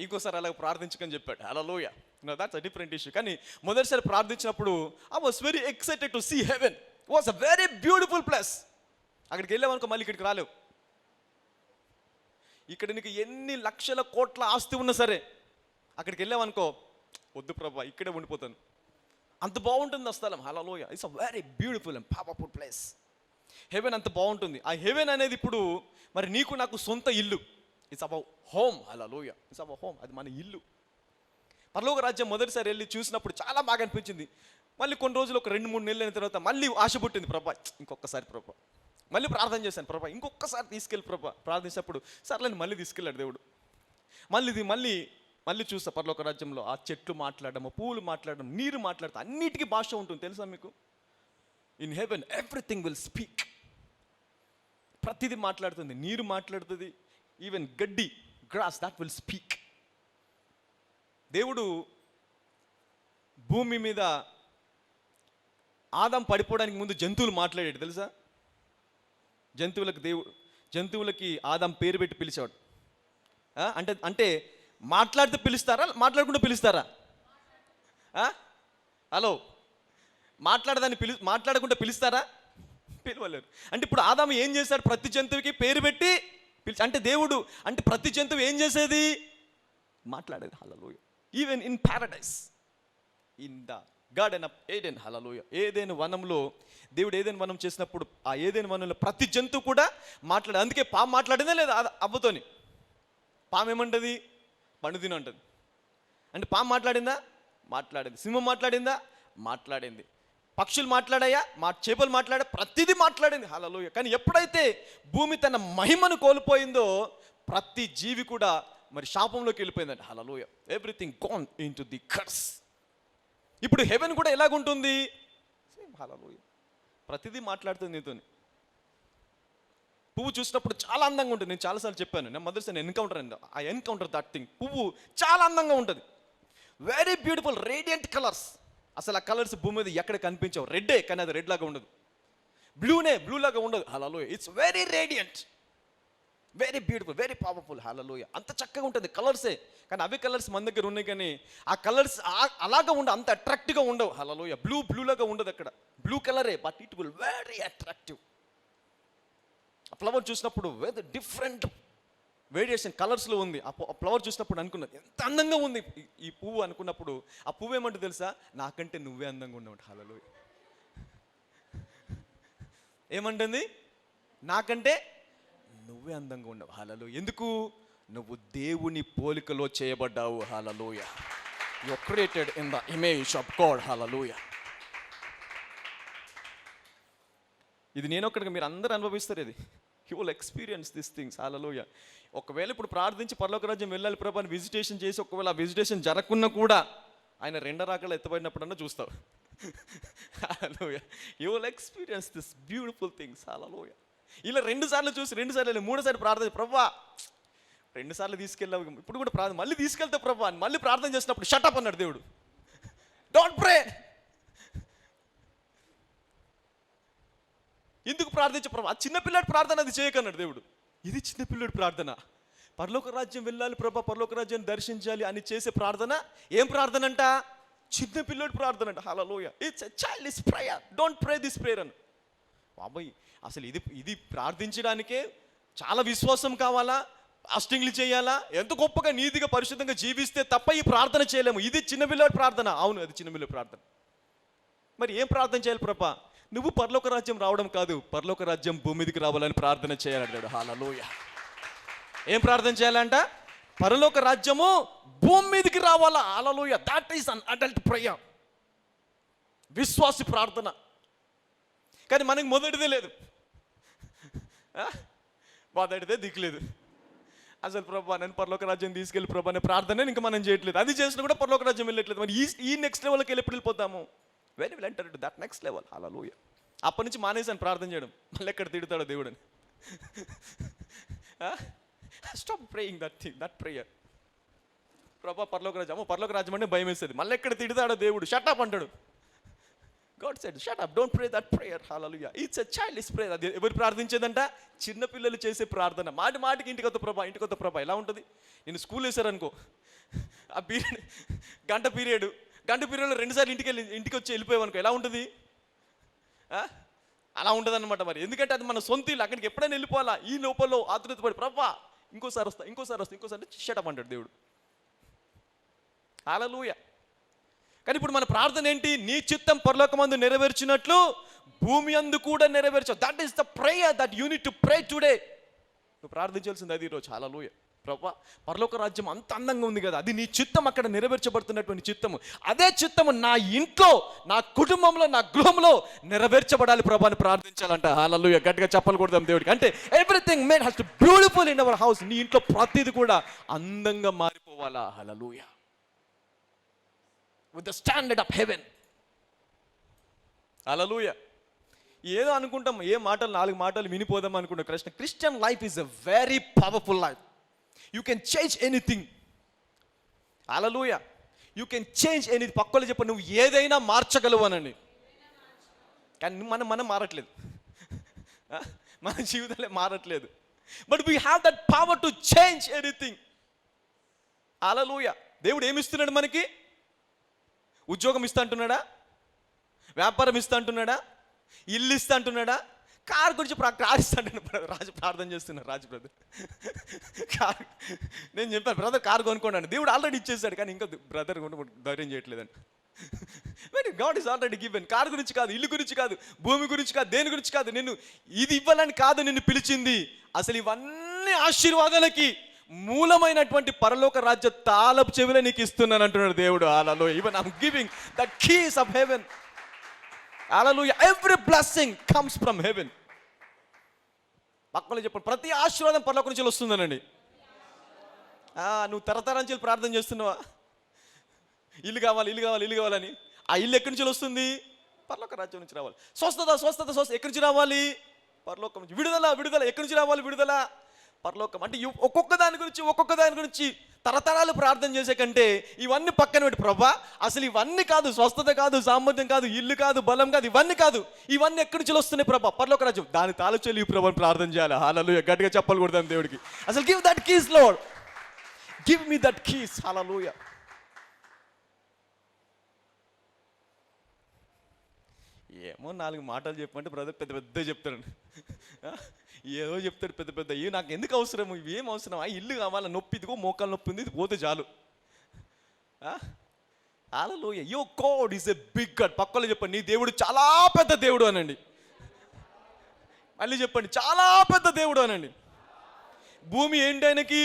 ఇంకోసారి అలాగ ప్రార్థించకని చెప్పాడు. Hallelujah. That's a different issue. కానీ మొదటిసారి ప్రార్థించినప్పుడు I was very excited to see heaven. Was a very beautiful place. అక్కడికి వెళ్ళామనుకో మళ్ళీ ఇక్కడికి రాలేవు. ఇక్కడ నీకు ఎన్ని లక్షల కోట్ల ఆస్తి ఉన్నా సరే అక్కడికి వెళ్ళామనుకో, వద్దు ప్రభా ఇక్కడే ఉండిపోతాను, అంత బాగుంటుంది ఆ స్థలం. Hallelujah. It's a very beautiful and powerful place. Heaven అంత బాగుంటుంది. ఆ హెవెన్ అనేది ఇప్పుడు మరి నీకు నాకు సొంత ఇల్లు. It's about home. Hallelujah. It's about home. అది మన ఇల్లు. పరలోక రాజ్యం మొదటిసారి వెళ్ళి చూసినప్పుడు చాలా బాగా అనిపించింది. మళ్ళీ కొన్ని రోజులు ఒక 2-3 నెలలు అయిన తర్వాత మళ్ళీ ఆశ పుట్టింది, ప్రభా ఇంకొకసారి ప్రభా. మళ్ళీ ప్రార్థన చేశాను, ప్రభా ఇంకొకసారి తీసుకెళ్ళి ప్రభా. ప్రార్థించినప్పుడు సర్లేని మళ్ళీ తీసుకెళ్ళాడు దేవుడు. మళ్ళీ చూస్తా పరలోక రాజ్యంలో ఆ చెట్లు మాట్లాడము, పూలు మాట్లాడడం, నీరు మాట్లాడతాం, అన్నిటికీ భాష ఉంటుంది తెలుసా మీకు. In heaven everything will speak. ప్రతిదీ మాట్లాడుతుంది, నీరు మాట్లాడుతుంది, ఈవెన్ గడ్డి, గ్రాస్, దట్ విల్ స్పీక్. దేవుడు భూమి మీద ఆదాం పడిపోవడానికి ముందు జంతువులు మాట్లాడాడు తెలుసా. జంతువులకి ఆదాం పేరు పెట్టి పిలిచాడు. అంటే మాట్లాడితే పిలుస్తారా, మాట్లాడకుండా పిలుస్తారా? హలో, మాట్లాడకుండా పిలుస్తారా? పిలవలేరు. అంటే ఇప్పుడు ఆదాము ఏం చేశాడు? ప్రతి జంతువుకి పేరు పెట్టి అంటే దేవుడు అంటే ప్రతి జంతువు ఏం చేసేది? మాట్లాడేది. Hallelujah. Even in paradise, in the garden of Eden. Hallelujah. ఏదైనా వనంలో దేవుడు ఏదైనా వనం చేసినప్పుడు ఆ ఏదైనా వనంలో ప్రతి జంతువు కూడా మాట్లాడేది. అందుకే పాము మాట్లాడిందా లేదా అవ్వతోని? పాము ఏమంటది? పండు తిను అంటది. అంటే పాము మాట్లాడిందా? మాట్లాడింది. సింహం మాట్లాడిందా? మాట్లాడింది. పక్షులు మాట్లాడాయా? చేపలు మాట్లాడా? ప్రతిదీ మాట్లాడింది. హల్లెలూయా. కానీ ఎప్పుడైతే భూమి తన మహిమను కోల్పోయిందో ప్రతి జీవి కూడా మరి శాపంలోకి వెళ్ళిపోయిందండి. Hallelujah. Everything gone into the curse. ఇప్పుడు హెవెన్ కూడా ఎలాగుంటుంది? సేమ్. హల్లెలూయా. ప్రతిదీ మాట్లాడుతుంది నీతోని. పువ్వు చూసినప్పుడు చాలా అందంగా ఉంటుంది. నేను చాలాసార్లు చెప్పాను, నేను మొదటిసారి ఎన్కౌంటర్ దట్ థింగ్. పువ్వు చాలా అందంగా ఉంటుంది, వెరీ బ్యూటిఫుల్, రేడియంట్ కలర్స్. అసలు ఆ కలర్స్ భూమి మీద ఎక్కడ కనిపించవు. రెడ్డే, కానీ అది రెడ్ లాగా ఉండదు. బ్లూ లాగా ఉండదు. Hallelujah. It's very radiant, very beautiful, very powerful. Hallelujah. అంత చక్కగా ఉంటుంది కలర్సే. కానీ అవి కలర్స్ మన దగ్గర ఉన్నాయి, కానీ ఆ కలర్స్ అలాగా ఉండవు, అంత అట్రాక్టివ్గా ఉండవు. హల్లెలూయా. బ్లూ లాగా ఉండదు అక్కడ. బ్లూ కలరే, but it will very attractive. ఆ ఫ్లవర్ చూసినప్పుడు డిఫరెంట్ వేరియేషన్ కలర్స్లో ఉంది. ఆ ఫ్లవర్ చూసినప్పుడు అనుకున్నది ఎంత అందంగా ఉంది ఈ పువ్వు అనుకున్నప్పుడు ఆ పువ్వు ఏమంటే తెలుసా? నాకంటే నువ్వే అందంగా ఉన్నావు. హల్లెలూయా. ఏమంటుంది? నాకంటే నువ్వే అందంగా ఉన్నావు. హల్లెలూయా. ఎందుకు? నువ్వు దేవుని పోలికలో చేయబడ్డావు. Hallelujah. You are created in the image of God. Hallelujah. ఇది నేను ఒక్కడిగా, మీరు అందరూ అనుభవిస్తారు. ఇది you will experience this things. Hallelujah. ఒకవేళ ఇప్పుడు ప్రార్థించి పరలోక రాజ్యం వెళ్ళాలి ప్రభా అని విజిటేషన్ చేసి ఒకవేళ ఆ విజిటేషన్ జరగకున్నా కూడా ఆయన 2 రాకలు ఎత్తబడినప్పుడన్నా చూస్తావు. Hallelujah. You will experience this beautiful things. Hallelujah. ఇలా 2 సార్లు చూసి 2 సార్లు 3 సార్లు ప్రార్థన, ప్రభా 2 సార్లు తీసుకెళ్ళావు, ఇప్పుడు కూడా ప్రార్థన మళ్ళీ తీసుకెళ్తే ప్రభా అని మళ్ళీ ప్రార్థన చేసినప్పుడు షటప్ అన్నాడు దేవుడు. డోంట్ ప్రే. ఎందుకు ప్రార్థించే ప్రభా? చిన్నపిల్లాడి ప్రార్థన అది చేయకన్నాడు దేవుడు. ఇది చిన్నపిల్లాడి ప్రార్థన. పరలోక రాజ్యం వెళ్ళాలి ప్రభా, పరలోక రాజ్యాన్ని దర్శించాలి అని చేసే ప్రార్థన ఏం ప్రార్థన అంట? చిన్నపిల్లాడి ప్రార్థన అంట. Hallelujah. It's a childish prayer. Don't pray this prayer అని. బాబాయ్ అసలు ఇది ప్రార్థించడానికే చాలా విశ్వాసం కావాలా, ఫాస్టింగ్లు చేయాలా, ఎంత గొప్పగా నీతిగా పరిశుద్ధంగా జీవిస్తే తప్ప ఈ ప్రార్థన చేయలేము. ఇది చిన్నపిల్లాడి ప్రార్థన. అవును, అది చిన్నపిల్లాడి ప్రార్థన. మరి ఏం ప్రార్థన చేయాలి ప్రభా? నువ్వు పరలోక రాజ్యం రావడం కాదు, పరలోక రాజ్యం భూమి మీదకి రావాలని ప్రార్థన చేయాలంటాడు. హల్లెలూయా. ఏం ప్రార్థన చేయాలంట? పరలోక రాజ్యము భూమి మీదకి రావాలా. Hallelujah. That is an adult prayer, విశ్వాసి ప్రార్థన. కానీ మనకి మొదటిదే లేదు, మొదటిదే దిక్కులేదు. అసలు ప్రభా నన్ను పరలోక రాజ్యం తీసుకెళ్ళి ప్రభా అనే ప్రార్థన ఇంకా మనం చేయట్లేదు. అది చేసినా కూడా పరలోక రాజ్యం వెళ్ళట్లేదు. మరి ఈ నెక్స్ట్ లెవెల్కి ఎప్పుడు వెళ్ళిపోతాము? When will enter to that next level. Hallelujah. అప్పటి నుంచి మానేసాను ప్రార్థన చేయడం. మళ్ళీ ఎక్కడ తిడతాడో దేవుడని. Stop praying that thing, that prayer. ప్రభా పరలోక రాజ్యం, అమ్మో పరలోక రాజ్యం అంటే భయం వేస్తుంది. మళ్ళీ ఎక్కడ తిడతాడో దేవుడు, షటప్ అంటాడు. God said shut up, don't pray that prayer. Hallelujah. It's a childish prayer. అది ఎవరు ప్రార్థించేదంట? చిన్నపిల్లలు చేసే ప్రార్థన. మాటికి ఇంటికి వద్ద ప్రభా. ఎలా ఉంటుంది? నేను స్కూల్ వేసారనుకో, ఆ పీరియడ్ గంట పీరియడ్లో 2 సార్లు ఇంటికి వచ్చి వెళ్ళిపోయావనుకో, ఎలా ఉంటుంది? అలా ఉంటుంది అనమాట. మరి ఎందుకంటే అది మన సొంత ఇల్లు, అక్కడికి ఎప్పుడైనా వెళ్ళిపోవాలా. ఈ లోపల ఆతృత పడి ప్రభా ఇంకోసారి వస్తా షటప్ అంటాడు దేవుడు. హల్లెలూయా. కానీ ఇప్పుడు మన ప్రార్థన ఏంటి? నీ చిత్తం పరలోకమందు నెరవేర్చినట్లు భూమి అందు కూడా నెరవేర్చావు. That is the prayer that you need to pray today. నువ్వు ప్రార్థించాల్సింది అది ఈరోజు. హల్లెలూయా. ప్రభా పరలోక రాజ్యం అంత అందంగా ఉంది కదా, అది నీ చిత్తం అక్కడ నెరవేర్చబడుతున్నటువంటి చిత్తము. అదే చిత్తము నా ఇంట్లో, నా కుటుంబంలో, నా గృహంలో నెరవేర్చబడాలి ప్రభా అని ప్రార్థించాలంట. హల్లెలూయా. గట్టిగా చెప్పలు కొడదాం దేవుడికి. అంటే everything made has to beautiful in our house. నీ ఇంట్లో ప్రతిది కూడా అందంగా మారిపోవాలా. హల్లెలూయా. with the standard of heaven. హల్లెలూయా. ఏదో అనుకుంటాం, ఏ మాటలు 4 మాటలు వినిపోదాం అనుకుంటాం. Christian life is a very powerful life. You can change anything. Hallelujah. You can change anything. పక్కలో చెప్ప, నువ్వు ఏదైనా మార్చగలవు అనండి. కానీ మనం మారట్లేదు. మన జీవితాలే మారట్లేదు. But we have that power to change anything. హల్లెలూయా. దేవుడు ఏమిస్తున్నాడు మనకి? ఉద్యోగం ఇస్తా అంటున్నాడా? వ్యాపారం ఇస్తా అంటున్నాడా? ఇల్లు ఇస్తా అంటున్నాడా? కార్ గురించి కార్ ఇస్తా అంటున్నాడు. రాజు ప్రార్థన చేస్తున్నాడు. రాజు బ్రదర్ కార్, నేను చెప్పాను బ్రదర్ కార్ కొనుక్కోండి. దేవుడు ఆల్రెడీ ఇచ్చేసాడు, కానీ ఇంకా బ్రదర్ ధైర్యం చేయట్లేదండి. మరి God is already given. Car గురించి కాదు, ఇల్లు గురించి కాదు, భూమి గురించి కాదు, దేని గురించి కాదు. నిన్ను ఇది ఇవ్వాలని కాదు నిన్ను పిలిచింది. అసలు ఇవన్నీ ఆశీర్వాదాలకి మూలమైనటువంటి పరలోక రాజ్య తాళపు చెవిలో నీకు ఇస్తున్నాను అంటున్నాడు దేవుడు. హల్లెలూయా. Even I am giving the keys of heaven. హల్లెలూయా. Every blessing comes from heaven. పక్కన చెప్పండి, ప్రతి ఆశీర్వాదం పరలోకం నుంచి వస్తుందనండి. నువ్వు తరతరాంచెలు ప్రార్థన చేస్తున్నావా? ఇల్లు కావాలని. ఆ ఇల్లు ఎక్కడి నుంచి వస్తుంది? పరలోక రాజ్యం నుంచి రావాలి. స్వస్థత ఎక్కడి నుంచి రావాలి? పరలోకం నుంచి. విడుదల ఎక్కడి నుంచి రావాలి? విడుదల పరలోకం. అంటే ఒక్కొక్క దాని గురించి తరతరాలు ప్రార్థన చేసే కంటే ఇవన్నీ పక్కన పెట్టి, ప్రభా అసలు ఇవన్నీ కాదు, స్వస్థత కాదు, సామర్థ్యం కాదు, ఇల్లు కాదు, బలం కాదు, ఇవన్నీ కాదు, ఇవన్నీ ఎక్కడి నుంచి వస్తున్నాయి ప్రభా? పరలోక రాజ్యం. దాని తాళచెల్లి ప్రభా ప్రార్థన చేయాలి. హల్లెలూయా. గట్టిగా చెప్పలు కొడదాం దేవుడికి. అసలు give that keys Lord, give me that keys. హల్లెలూయా. ఏమో 4 మాటలు చెప్పమంటే బ్రదర్ పెద్ద చెప్తాడు. ఏదో చెప్తాడు పెద్ద. ఇవి నాకు ఎందుకు అవసరం? ఇవి ఏం అవసరం? ఇల్లు కావాలా? నొప్పి, ఇదిగో మోకాలు నొప్పి ఉంది, ఇది పోతే చాలు. హల్లెలూయా. Your God is a big God. పక్కలో చెప్పండి, నీ దేవుడు చాలా పెద్ద దేవుడు అనండి. మళ్ళీ చెప్పండి, చాలా పెద్ద దేవుడు అనండి. భూమి ఏంటి ఆయనకి?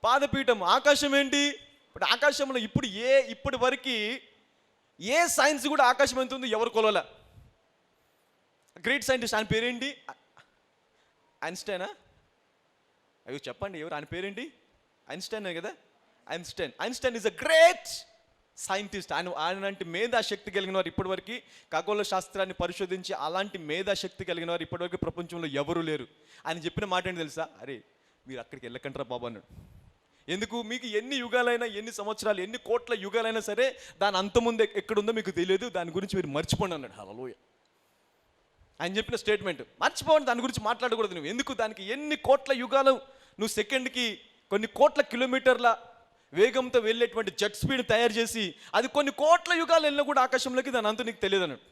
పాదపీఠం. ఆకాశం ఏంటి? ఇప్పుడు ఆకాశంలో ఇప్పటి వరకు ఏ సైన్స్ కూడా ఆకాశం ఎంత ఉంది ఎవరు కొలవలే. గ్రేట్ సైంటిస్ట్, ఆయన పేరేంటి? ఐన్స్టైనా? అయ్యో చెప్పండి, ఎవరు ఆయన పేరేంటి? ఐన్స్టైన్ కదా. Einstein is a great scientist. ఆయనంటి మేధాశక్తి కలిగిన వారు ఇప్పటివరకు ఖగోళ శాస్త్రాన్ని పరిశోధించి అలాంటి మేధాశక్తి కలిగిన వారు ఇప్పటివరకు ప్రపంచంలో ఎవరు లేరు. ఆయన చెప్పిన మాట ఏంటి తెలుసా? అరే మీరు అక్కడికి వెళ్ళకంటారా బాబు అన్నాడు. ఎందుకు? మీకు ఎన్ని యుగాలైనా, ఎన్ని సంవత్సరాలు, ఎన్ని కోట్ల యుగాలైనా సరే దాని అంతముందు ఎక్కడుందో మీకు తెలియదు, దాని గురించి మీరు మర్చిపోండి అన్నాడు. హల్లెలూయా. ఆయన చెప్పిన స్టేట్మెంట్ మర్చిపోండి, దాని గురించి మాట్లాడకూడదు నువ్వు. ఎందుకు? దానికి ఎన్ని కోట్ల యుగాలు, నువ్వు సెకండ్కి కొన్ని కోట్ల కిలోమీటర్ల వేగంతో వెళ్ళేటువంటి జెట్ స్పీడ్ తయారు చేసి అది కొన్ని కోట్ల యుగాలు వెళ్ళినా కూడా ఆకాశంలోకి దాని అంత నీకు తెలియదు అన్నాడు.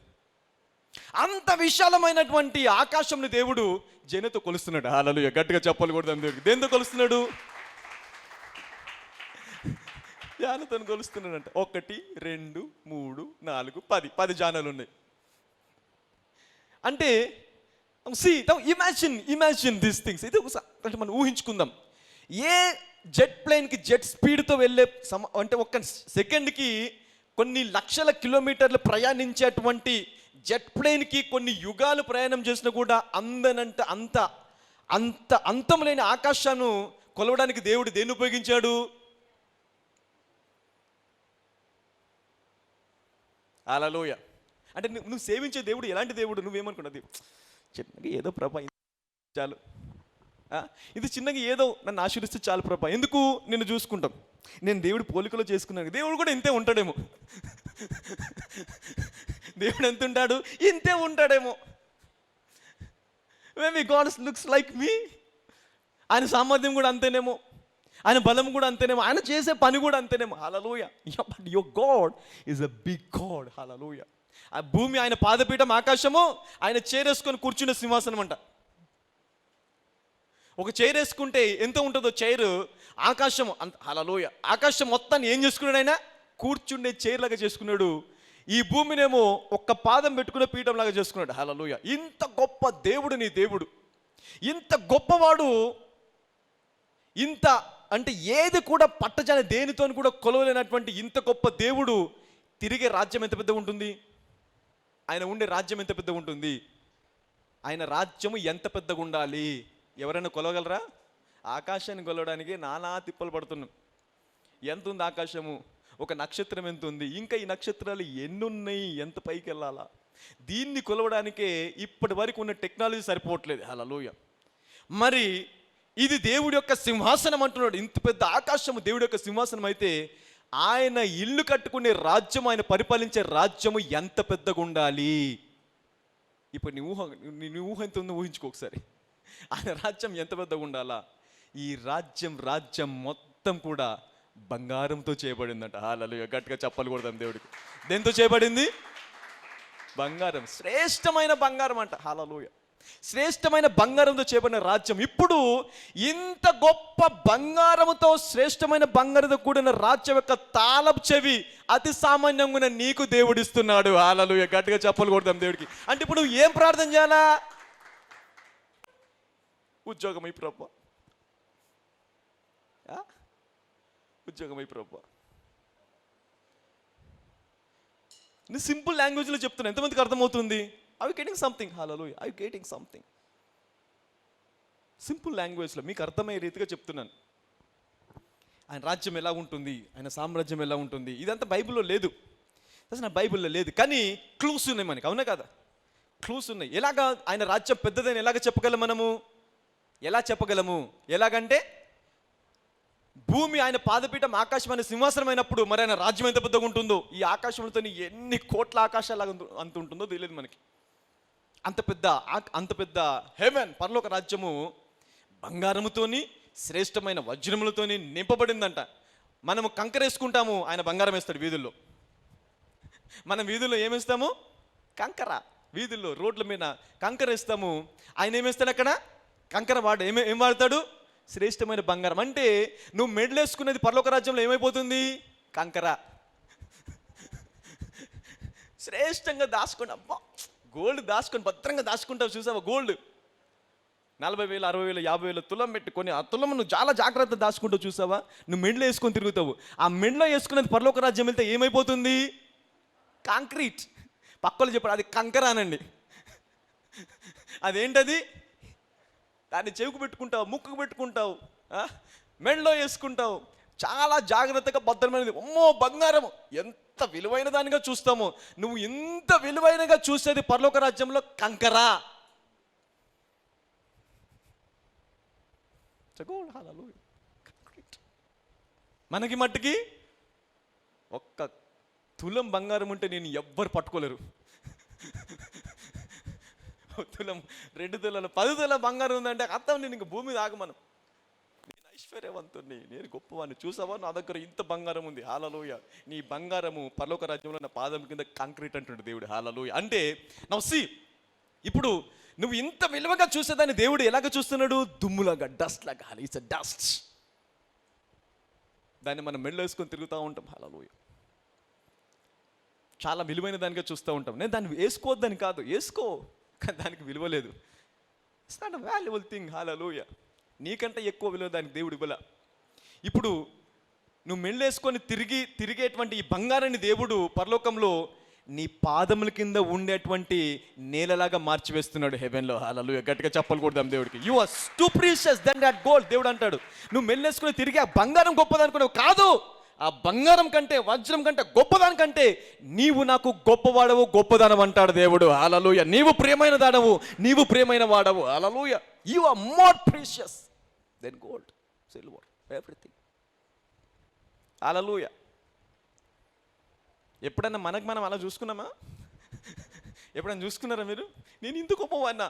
అంత విశాలమైనటువంటి ఆకాశంని దేవుడు జనతో కొలుస్తున్నాడు. హల్లెలూయా. గట్టిగా చెప్పాలి కూడా దేవుడికి. దేంతో కొలుస్తున్నాడు? జానతో కొలుస్తున్నాడంట. 1 2 3 4 10 జానాలు ఉన్నాయి. అంటే ఇమాజిన్ దీస్ థింగ్స్. ఇది అంటే మనం ఊహించుకుందాం. ఏ జెట్ ప్లేన్కి జెట్ స్పీడ్తో వెళ్ళే అంటే 1 సెకండ్కి కొన్ని లక్షల కిలోమీటర్లు ప్రయాణించేటువంటి జెట్ ప్లేన్కి కొన్ని యుగాలు ప్రయాణం చేసినా కూడా అందనంత అంతం లేని ఆకాశాన్ని కొలవడానికి దేవుడు దేన్ని ఉపయోగించాడు? హల్లెలూయా. అంటే నువ్వు సేవించే దేవుడు ఎలాంటి దేవుడు? నువ్వేమనుకున్నది? చిన్నగా ఏదో ప్రభా చాలు, ఇది చిన్నగా ఏదో నన్ను ఆశీర్వదిస్తే చాలు ప్రభా, ఎందుకు నిన్ను చూసుకుంటాం, నేను దేవుడి పోలికలో చేసుకున్నాను, దేవుడు కూడా ఇంతే ఉంటాడేమో, దేవుడు ఎంత ఉంటాడు, ఇంతే ఉంటాడేమో. మేబీ గాడ్ లుక్స్ లైక్ మీ, ఆయన సామర్థ్యం కూడా అంతేనేమో, ఆయన బలం కూడా అంతేనేమో, ఆయన చేసే పని కూడా అంతేనేమో. హల్లెలూయా. But your God is a big God. హల్లెలూయా. ఆ భూమి ఆయన పాదపీఠం, ఆకాశము ఆయన చేరేసుకొని కూర్చునే సింహాసనం అంట. ఒక చైర్ వేసుకుంటే ఎంత ఉంటుందో చైర్, ఆకాశం అంత. హల్లెలూయా. ఆకాశం మొత్తాన్ని ఏం చేసుకున్నాడు ఆయన? కూర్చుండే చైర్ లాగా చేసుకున్నాడు. ఈ భూమినేమో ఒక్క పాదం పెట్టుకునే పీఠం లాగా చేసుకున్నాడు. హల్లెలూయా. ఇంత గొప్ప దేవుడు నీ దేవుడు, ఇంత గొప్పవాడు, ఇంత అంటే ఏది కూడా పట్టజాని దేనితో కూడా కొలవలేనటువంటి ఇంత గొప్ప దేవుడు తిరిగే రాజ్యం ఎంత పెద్దగా ఉంటుంది? ఆయన ఉండే రాజ్యం ఎంత పెద్దగా ఉంటుంది? ఆయన రాజ్యము ఎంత పెద్దగా ఉండాలి? ఎవరైనా కొలవగలరా? ఆకాశాన్ని కొలవడానికి నానా తిప్పలు పడుతున్నాం. ఎంత ఉంది ఆకాశము? ఒక నక్షత్రం ఎంత ఉంది? ఇంకా ఈ నక్షత్రాలు ఎన్ని ఉన్నాయి? ఎంత పైకి వెళ్ళాలా? దీన్ని కొలవడానికే ఇప్పటి వరకు ఉన్న టెక్నాలజీ సరిపోవట్లేదు. హల్లెలూయా. మరి ఇది దేవుడి యొక్క సింహాసనం అంటున్నాడు. ఇంత పెద్ద ఆకాశము దేవుడి యొక్క సింహాసనం అయితే ఆయన ఇల్లు కట్టుకునే రాజ్యం, ఆయన పరిపాలించే రాజ్యము ఎంత పెద్దగా ఉండాలి? ఇప్పుడు నీ ఊహ ఎంత ఉందో ఊహించుకో ఒకసారి. ఆయన రాజ్యం ఎంత పెద్దగా ఉండాలా? ఈ రాజ్యం మొత్తం కూడా బంగారంతో చేయబడిందంట. హల్లెలూయా. గట్టిగా చప్పలు కొడదాం దేవుడికి. దేంతో చేయబడింది? బంగారం, శ్రేష్టమైన బంగారం అంట. హల్లెలూయా. శ్రేష్టమైన బంగారంతో చేయబడిన రాజ్యం. ఇప్పుడు ఇంత గొప్ప బంగారముతో, శ్రేష్టమైన బంగారంతో కూడిన రాజ్యం యొక్క తాళపు చెవి అతి సామాన్యంగా నీకు దేవుడిస్తున్నాడు. హల్లెలూయా. గట్టిగా చప్పలు కొడదాం దేవుడికి. అంటే ఇప్పుడు నువ్వు ఏం ప్రార్థన చేయాలా? ఉద్యోగం అయి ప్రభా, ఉద్యోగం అయి ప్రభా. నేను సింపుల్ లాంగ్వేజ్లో చెప్తున్నా, ఎంతమందికి అర్థమవుతుంది? I getting something. Hallelujah. I getting something. Simple లాంగ్వేజ్లో మీకు అర్థమయ్యే రీతిగా చెప్తున్నాను. ఆయన రాజ్యం ఎలా ఉంటుంది, ఆయన సామ్రాజ్యం ఎలా ఉంటుంది, ఇదంతా బైబిల్లో లేదు. అసలు బైబిల్లో లేదు, కానీ క్లూస్ ఉన్నాయి మనకి. అవునా కదా? క్లూస్ ఉన్నాయి. ఎలాగా ఆయన రాజ్యం పెద్దదని ఎలాగ చెప్పగలం మనము? ఎలా చెప్పగలము? ఎలాగంటే భూమి ఆయన పాదపీఠం, ఆకాశం ఆయన సింహాసనం అయినప్పుడు మరి ఆయన రాజ్యం ఎంత పెద్దగా ఉంటుందో, ఈ ఆకాశంతో ఎన్ని కోట్ల ఆకాశాలు అంత ఉంటుందో తెలియదు మనకి. అంత పెద్ద హెవెన్, పరలోక రాజ్యము బంగారముతోని, శ్రేష్టమైన వజ్రములతోని నింపబడిందంట. మనము కంకర వేసుకుంటాము, ఆయన బంగారం వేస్తాడు వీధుల్లో. మనం వీధుల్లో ఏమేస్తాము? కంకర. వీధుల్లో రోడ్ల మీద కంకర వేస్తాము. ఆయన ఏమేస్తాడు అక్కడ? కంకర వాడు ఏం వాడతాడు? శ్రేష్టమైన బంగారం. అంటే నువ్వు మెడలేసుకునేది పరలోక రాజ్యంలో ఏమైపోతుంది? కంకర. శ్రేష్టంగా దాచుకోండి. అబ్బా, గోల్డ్ దాచుకొని భద్రంగా దాచుకుంటావు చూసావా? గోల్డ్ 40,000, 60,000, 50,000 తులం పెట్టుకొని ఆ తులం నువ్వు చాలా జాగ్రత్త దాచుకుంటావు చూసావా? నువ్వు మెండ్లో వేసుకొని తిరుగుతావు. ఆ మెండ్లో వేసుకునేది పరలోక రాజ్యం వెళ్తే ఏమైపోతుంది? కాంక్రీట్. పక్కలు చెప్పాడు అది కంకర అనండి. అదేంటది? దాన్ని చెవుకు పెట్టుకుంటావు, ముక్కుకు పెట్టుకుంటావు, మెండ్లో వేసుకుంటావు. చాలా జాగ్రత్తగా భద్రమైనది. అమ్మో బంగారము ఎంత విలువైన దానిగా చూస్తాము. నువ్వు ఎంత విలువైనగా చూసేది పరలోక రాజ్యంలో కంకర. మనకి మట్టికి ఒక్క తులం బంగారం ఉంటే నేను ఎవ్వరు పట్టుకోలేరు. తులం, 2 తులాలు, 10 తులాల బంగారం ఉందంటే అర్థం నేను ఇంక భూమి ఆగమను. నేను ఐశ్వర్యవంతుని, నేను గొప్పవాడిని. చూసావా నా దగ్గర ఇంత బంగారం ఉంది. హల్లెలూయా. నీ బంగారము పరలోక రాజ్యంలో నా పాదం కింద కాంక్రీట్ అంటుండే దేవుడు. హల్లెలూయా. అంటే నౌ సీ, ఇప్పుడు నువ్వు ఇంత విలువగా చూసేదాన్ని దేవుడు ఎలాగ చూస్తున్నాడు? దుమ్ములాగా, డస్ట్ లాగా. It's a dust. దాన్ని మనం మెడలో వేసుకొని తిరుగుతూ ఉంటాం. హల్లెలూయా. చాలా విలువైన దానిగా చూస్తూ ఉంటాం. నేను దాన్ని వేసుకోవద్దని కాదు, వేసుకో, కానీ దానికి విలువ లేదు. It's not a valuable thing. హల్లెలూయా. నీకంటే ఎక్కువ విలువ దానికి దేవుడు ఇవ్వల. ఇప్పుడు నువ్వు మెళ్ళేసుకొని తిరిగేటువంటి ఈ బంగారాన్ని దేవుడు పరలోకంలో నీ పాదముల కింద ఉండేటువంటి నేలలాగా మార్చివేస్తున్నాడు హెవెన్లో. హల్లెలూయా. గట్టిగా చప్పలు కొడదాం దేవుడికి. You are too precious then that gold. దేవుడు అంటాడు నువ్వు మెళ్ళేసుకుని తిరిగి ఆ బంగారం గొప్పదనుకున్నావు. కాదు, ఆ బంగారం కంటే, వజ్రం కంటే, గొప్పదానికంటే నీవు నాకు గొప్పవాడవు, గొప్పదానం అంటాడు దేవుడు. హల్లెలూయా. నీవు ప్రియమైన దానవు, నీవు ప్రియమైన వాడవు. హల్లెలూయా. You are more precious than gold, silver, everything. హల్లెలూయా. ఎప్పుడన్నా మనకు మనం అలా చూసుకున్నామా? ఎప్పుడైనా చూసుకున్నారా మీరు? నేను ఇంత గొప్పవాడినా,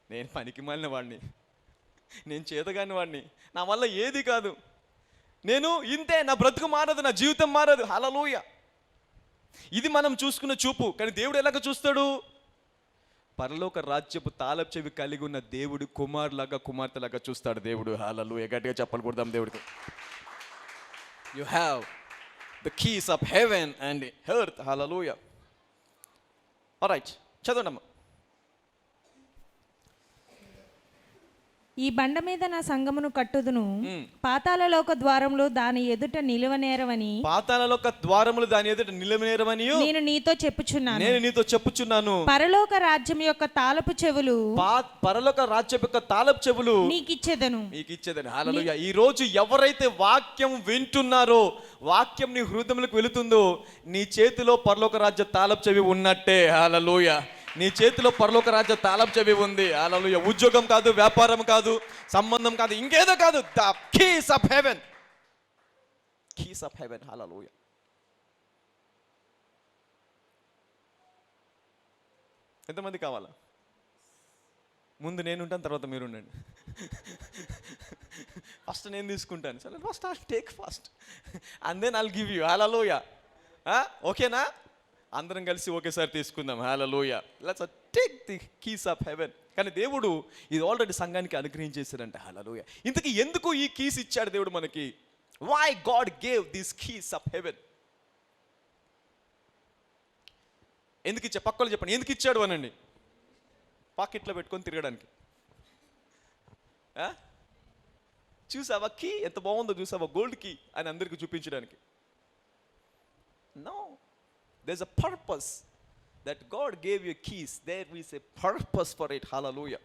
నేను పనికి మాలిన వాడిని, నేను చేతగాని వాడిని, నా వల్ల ఏది కాదు, నేను ఇంతే, నా బ్రతుకు మారదు, నా జీవితం మారదు. హల్లెలూయా. ఇది మనం చూసుకున్న చూపు. కానీ దేవుడు ఎలాగ చూస్తాడు? పరలోక రాజ్యపు తాళపు చెవి కలిగి ఉన్న దేవుడు కుమారులాగా, కుమార్తెలాగా చూస్తాడు దేవుడు. హల్లెలూయా. గట్టిగా చెప్పలు కొడదాం దేవుడికి. You have the keys of heaven and earth. హల్లెలూయా. ఆల్రైట్, చదవండమ్మా. ఈ బండ మీద నా సంఘమును కట్టుదును, పాతాళలోక ద్వారములు దాని ఎదుట నిలువనేరవని, పాతాళలోక ద్వారములు దాని ఎదుట నిలువనేరవని నేను నీతో చెప్పుచున్నాను. పరలోక రాజ్యం యొక్క తాళపు చెవులు, పరలోక రాజ్యం యొక్క తాళపు చెవులు నీకిచ్చేదను. హల్లెలూయా. ఈ రోజు ఎవరైతే వాక్యం వింటున్నారో, వాక్యం నీ హృదయంలోకి వెళుతుందో, నీ చేతిలో పరలోక రాజ్య తాళపు చెవి ఉన్నట్టే. హల్లెలూయా. నీ చేతిలో పరలోక రాజ్య తాళపు చెవి ఉంది. హల్లెలూయా. ఉద్యోగం కాదు, వ్యాపారం కాదు, సంబంధం కాదు, ఇంకేదో కాదు. The keys of heaven, keys of heaven. హల్లెలూయా. ఎంతమంది కావాలా? ముందు నేను ఉంటాను, తర్వాత మీరు ఉండండి. ఫస్ట్ నేను తీసుకుంటాను. సరే, first I take first and then I'll give you. హల్లెలూయా. ఓకేనా? అందరం కలిసి ఒకేసారి తీసుకుందాం. హల్లెలూయా. Let's take the keys of heaven. కానీ దేవుడు ఇది ఆల్రెడీ సంఘానికి అనుగ్రహించేశాడంట. హల్లెలూయా. ఇంతకీ ఎందుకు ఈ కీస్ ఇచ్చాడు దేవుడు మనకి? Why God gave this keys of heaven? ఎందుకు ఇచ్చా? పక్కలు చెప్పండి, ఎందుకు ఇచ్చాడు అనండి. పాకెట్లో పెట్టుకొని తిరగడానికి. చూసావా కీ ఎంత బాగుందో, చూసావా గోల్డ్ కీ అని అందరికీ చూపించడానికి? No, there's a purpose that God gave you keys. There is a purpose for it. Hallelujah.